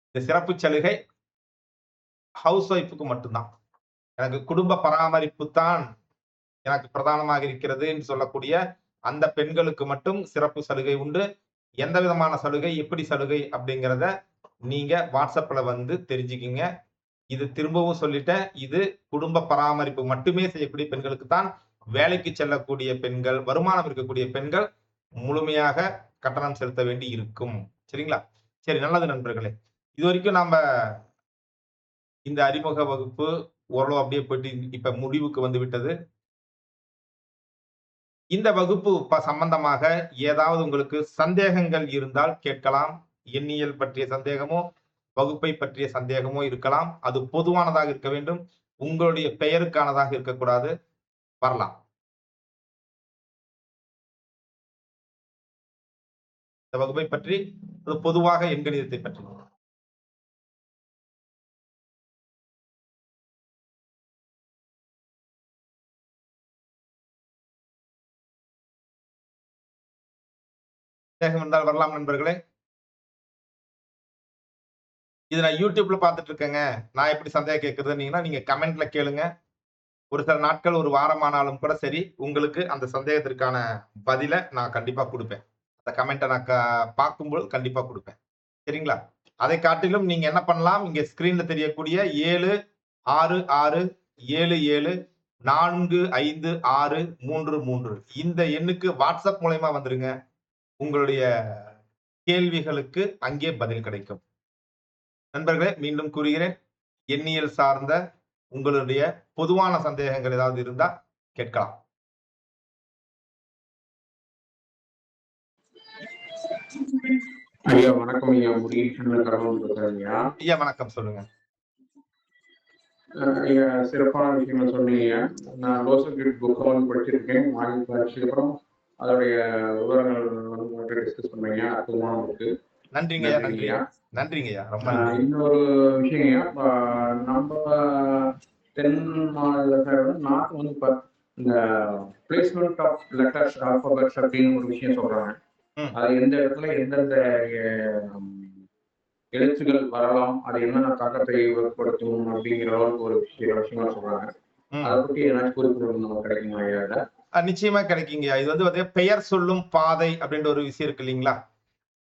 இந்த சிறப்பு சலுகை ஹவுஸ் ஒய்ஃப்க்கு மட்டும் தான். எனக்கு குடும்ப பராமரிப்பு தான் எனக்கு பிரதானமாக இருக்கிறது என்று சொல்லக்கூடிய அந்த பெண்களுக்கு மட்டும் சிறப்பு சலுகை உண்டு. எந்த விதமான சலுகை, எப்படி சலுகை அப்படிங்கிறத நீங்க WhatsAppல வந்து தெரிஞ்சுக்கிங்க. இது திரும்பவும் சொல்லிட்டேன். இது குடும்ப பராமரிப்பு மட்டுமே செய்யக்கூடிய பெண்களுக்கு தான். வேலைக்கு செல்லக்கூடிய பெண்கள், வருமானம் இருக்கக்கூடிய பெண்கள் முழுமையாக கட்டணம் செலுத்த வேண்டி இருக்கும். சரிங்களா? சரி நல்லது நண்பர்களே. இதுவரைக்கும் நாம இந்த அறிமுக வகுப்பு ஓரளவு அப்படியே போயிட்டு இப்ப முடிவுக்கு வந்து விட்டது. இந்த வகுப்பு சம்பந்தமாக ஏதாவது உங்களுக்கு சந்தேகங்கள் இருந்தால் கேட்கலாம். எண்ணியல் பற்றிய சந்தேகமோ, வகுப்பை பற்றிய சந்தேகமோ இருக்கலாம். அது பொதுவானதாக இருக்க வேண்டும். உங்களுடைய பெயருக்கானதாக இருக்கக்கூடாது. வரலாம். இந்த வகுப்பை பற்றி பொதுவாக எண்கணிதத்தை பற்றி. சந்தேகம் இருந்தால் வரலாம் நண்பர்களே. இது நான் YouTubeல பார்த்துட்டு இருக்கேங்க. நான் எப்படி சந்தேகம் கேட்கிறதுன்னீங்கன்னா, நீங்க கமெண்ட்ல கேளுங்க. ஒரு சில நாட்கள், ஒரு வாரம் ஆனாலும் கூட சரி, உங்களுக்கு அந்த சந்தேகத்திற்கான பதில நான் கண்டிப்பா குடுப்பேன். அந்த கமெண்ட்ட நான் பார்க்கும்போது கண்டிப்பா குடுப்பேன். சரிங்களா? அதை காட்டிலும் நீங்க என்ன பண்ணலாம், இங்க ஸ்கிரீன்ல தெரியக்கூடிய 766777456333 இந்த எண்ணுக்கு WhatsApp மூலியமா வந்துருங்க. உங்களுடைய கேள்விகளுக்கு அங்கே பதில் கிடைக்கும். நண்பர்களே, மீண்டும் கூறுகிறேன். எண்ணியல் சார்ந்த உங்களுடைய பொதுவான சந்தேகங்கள் ஏதாவது இருந்தா கேட்கலாம். ஐயா வணக்கம் ஐயா. முருகேசன் கடவுள் பேசுறேன் ஐயா. ஐயா வணக்கம் சொல்லுங்க. ஐயா சிறப்பான விஷயங்கள் சொன்னீங்க. நான் லோசல் கிரிட் புக்கை வந்து படிச்சிருக்கேன். வாங்கி படிச்சதுக்கப்புறம் அதோடைய விவரங்கள் வந்து உங்கள்கிட்ட டிஸ்கஸ் பண்ணீங்க. அற்புதமான புக்கு. நன்றிங்க ஐயா, நன்றிங்க. நன்றிங்க ஐயா. ரொம்ப நன்றி. இன்னொரு விஷயம் ஐயா, நம்ம தென் மாநிலத்தில் வந்து நாட்டு வந்து இப்போ இந்த பிளேஸ்மெண்ட் ஆஃப் லெட்டர்ஸ் ஆல்பபெட்ஸ் அப்படின்னு ஒரு விஷயம் சொல்றாங்க. அது எந்த இடத்துல எந்தெந்த எழுத்துக்கள் வரலாம், அது என்னென்ன தாக்கத்தை ஏற்படுத்தும் அப்படிங்கிற அளவுக்கு ஒரு சில விஷயங்கள் சொல்றாங்க. அதை பத்தி ஏதாச்சும் குறிப்புகள் நமக்கு கிடைக்குமா ஐயா? நிச்சயமா கிடைக்குங்க. இது வந்து பெயர் சொல்லும் பாதை அப்படின்ற ஒரு விஷயம் இருக்கு இல்லீங்களா?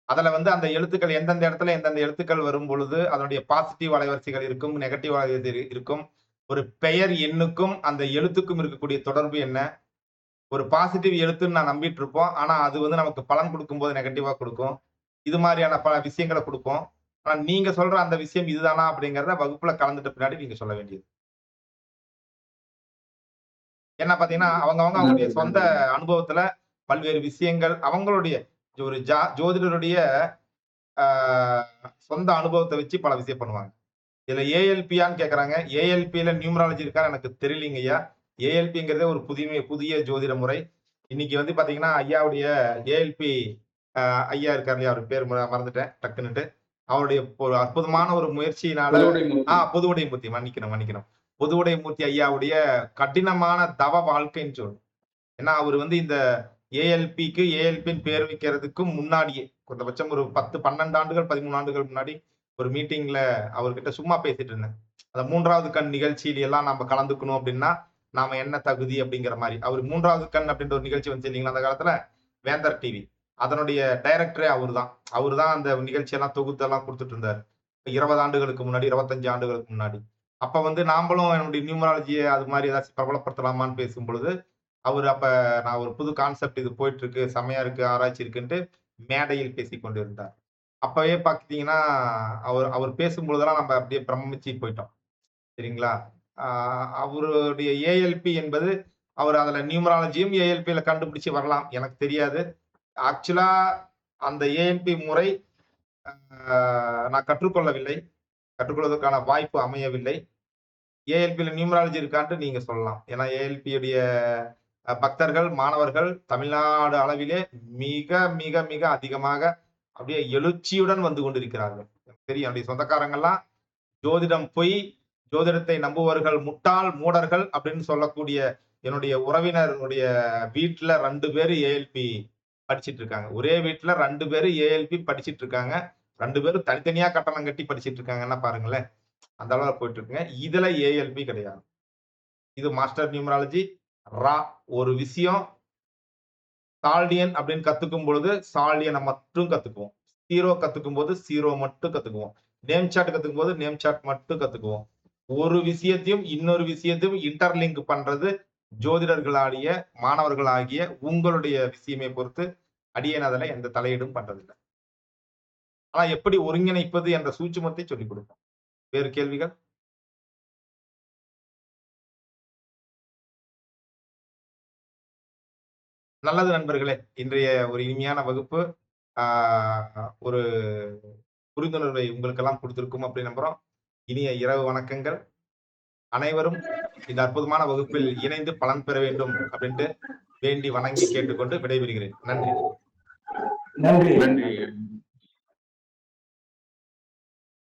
அதுல வந்து அந்த எழுத்துக்கள் எந்தெந்த இடத்துல எந்தெந்த எழுத்துக்கள் வரும் பொழுது அதனுடைய பாசிட்டிவ் அலைவரிசைகள் இருக்கும், நெகட்டிவ் அலைவரிசை இருக்கும். ஒரு பெயர் எண்ணுக்கும் அந்த எழுத்துக்கும் இருக்கக்கூடிய தொடர்பு என்ன? ஒரு பாசிட்டிவ் எழுத்துன்னு நான் நம்பிட்டு இருப்போம். ஆனா அது வந்து நமக்கு பலன் குடுக்கும்போது நெகட்டிவா குடுக்கும். இது மாரியான பல விஷயங்கள குடுக்கும். ஆனா நீங்க சொல்ற அந்த விஷயம் இதுதானா அப்படிங்கிறத வகுப்புல கலந்துட்ட பின்னாடி நீங்க சொல்ல வேண்டியது. ஏன்னா பாத்தீங்கன்னா, அவங்களுடைய சொந்த அனுபவத்துல பல்வேறு விஷயங்கள் அவங்களுடைய ஒரு ஜோதிடருடைய ஆ சொந்த அனுபவத்த வச்சு பல விஷயம் பண்ணுவாங்க. இதுல ஏஎல்பியான்னு கேட்கறாங்க. ஏஎல்பில நியூமராலஜி இருக்கான்னு எனக்கு தெரியலீங்கய்யா. ஏஎல்பிங்கிறதே ஒரு புதிய ஜோதிட முறை. இன்னைக்கு வந்து பாத்தீங்கன்னா ஐயாவுடைய ஏஎல்பி ஐயா இருக்காரு இல்லையா, அவர் பேர் மறந்துட்டேன் டக்குன்னுட்டு. அவருடைய ஒரு அற்புதமான ஒரு முயற்சியினால பொதுவுடைமூர்த்தி மன்னிக்கணும். பொதுவுடைமூர்த்தி ஐயாவுடைய கடினமான தவ வாழ்க்கைன்னு சொல்லணும். ஏன்னா அவர் வந்து இந்த ஏஎல்பின்னு பேர் வைக்கிறதுக்கு முன்னாடியே குறைந்தபட்சம் ஒரு 10, 12 ஆண்டுகள் 13 ஆண்டுகள் முன்னாடி ஒரு மீட்டிங்ல அவர்கிட்ட சும்மா பேசிட்டு இருந்தேன். அந்த 3வது கண் நிகழ்ச்சியில எல்லாம் நம்ம கலந்துக்கணும் அப்படின்னா நாம என்ன தகுதி அப்படிங்கிற மாதிரி. அவர் 3வது கண் அப்படின்ற ஒரு நிகழ்ச்சி வந்து இல்லைங்களா அந்த காலத்துல, வேந்தர் டிவி. அதனுடைய டைரக்டரே அவர்தான். அவர்தான் அந்த நிகழ்ச்சியெல்லாம் தொகுத்தெல்லாம் கொடுத்துட்டு இருந்தாரு. 20 ஆண்டுகளுக்கு முன்னாடி, 25 ஆண்டுகளுக்கு முன்னாடி. அப்ப வந்து நாமளும் என்னுடைய நியூமராலஜிய அது மாதிரி ஏதாச்சும் பிரபலப்படுத்தலாமான்னு பேசும்பொழுது, அவரு அப்ப நான் ஒரு புது கான்செப்ட் இது போயிட்டு இருக்கு, செம்மையா இருக்கு, ஆராய்ச்சி இருக்குன்ட்டு மேடையில் பேசிக் கொண்டிருந்தார். அப்பவே பார்த்தீங்கன்னா, அவர் அவர் பேசும்பொழுதெல்லாம் நம்ம அப்படியே பிரமிச்சு போயிட்டோம். சரிங்களா? ஆ அவருடைய ஏஎல்பி என்பது, அவர் அதுல நியூமராலஜியும் ஏஎல்பில கண்டுபிடிச்சு வரலாம். எனக்கு தெரியாது. ஆக்சுவலா அந்த ஏஎல்பி முறை நான் கற்றுக்கொள்ளவில்லை. கற்றுக்கொள்வதற்கான வாய்ப்பு அமையவில்லை. ஏஎல்பில நியூமராலஜி இருக்கான்ட்டு நீங்க சொல்லலாம். ஏன்னா ஏஎல்பியுடைய பக்தர்கள், மாணவர்கள் தமிழ்நாடு அளவிலே மிக, மிக, மிக அதிகமாக அப்படியே எழுச்சியுடன் வந்து கொண்டிருக்கிறார்கள். எனக்கு தெரியும். என்னுடைய சொந்தக்காரங்கலாம் ஜோதிடம் பொய், ஜோதிடத்தை நம்புபவர்கள் முட்டாள், மூடர்கள் அப்படின்னு சொல்லக்கூடிய என்னுடைய உறவினருடைய வீட்ல 2 பேரு ஏஎல்பி படிச்சிட்டு இருக்காங்க. ஒரே வீட்ல 2 பேரு ஏஎல்பி படிச்சிட்டு இருக்காங்க. 2 பேரும் தனித்தனியா கட்டணம் கட்டி படிச்சிட்டு இருக்காங்கன்னா பாருங்களேன். அந்த அளவுல போயிட்டு இருக்குங்க. இதுல ஏஎல்பி கிடையாது. இது மாஸ்டர் நியூமராலஜி ரா. ஒரு விஷயம் சால்டியன் அப்படின்னு கத்துக்கும் பொழுது சால்டியனை மட்டும் கத்துக்குவோம். 0 கத்துக்கும் போது 0 மட்டும் கத்துக்குவோம். நேம் சார்ட் கத்துக்கும் போது நேம் சார்ட் மட்டும் கத்துக்குவோம். ஒரு விஷயத்தையும் இன்னொரு விஷயத்தையும் இன்டர்லிங்க் பண்றது ஜோதிடர்களாகிய மாணவர்களாகிய உங்களுடைய விஷயமே பொறுத்து அடியேன் அதுல எந்த தலையீடும் பண்றதில்லை. ஆனா எப்படி ஒருங்கிணைப்பது என்ற சூட்சுமத்தை சொல்லிக் கொடுப்போம். வேறு கேள்விகள்? நல்லது நண்பர்களே. இன்றைய ஒரு இனிமையான வகுப்பு ஒரு புரிந்துணர்வை உங்களுக்கெல்லாம் கொடுத்திருக்கும் அப்படின்னு நம்புறோம். இனிய இரவு வணக்கங்கள். அனைவரும் இந்த அற்புதமான வகுப்பில் இணைந்து பலன் பெற வேண்டும் அப்படின்ட்டு வேண்டி வணங்கி கேட்டுக்கொண்டு விடைபெறுகிறேன். நன்றி. நன்றி.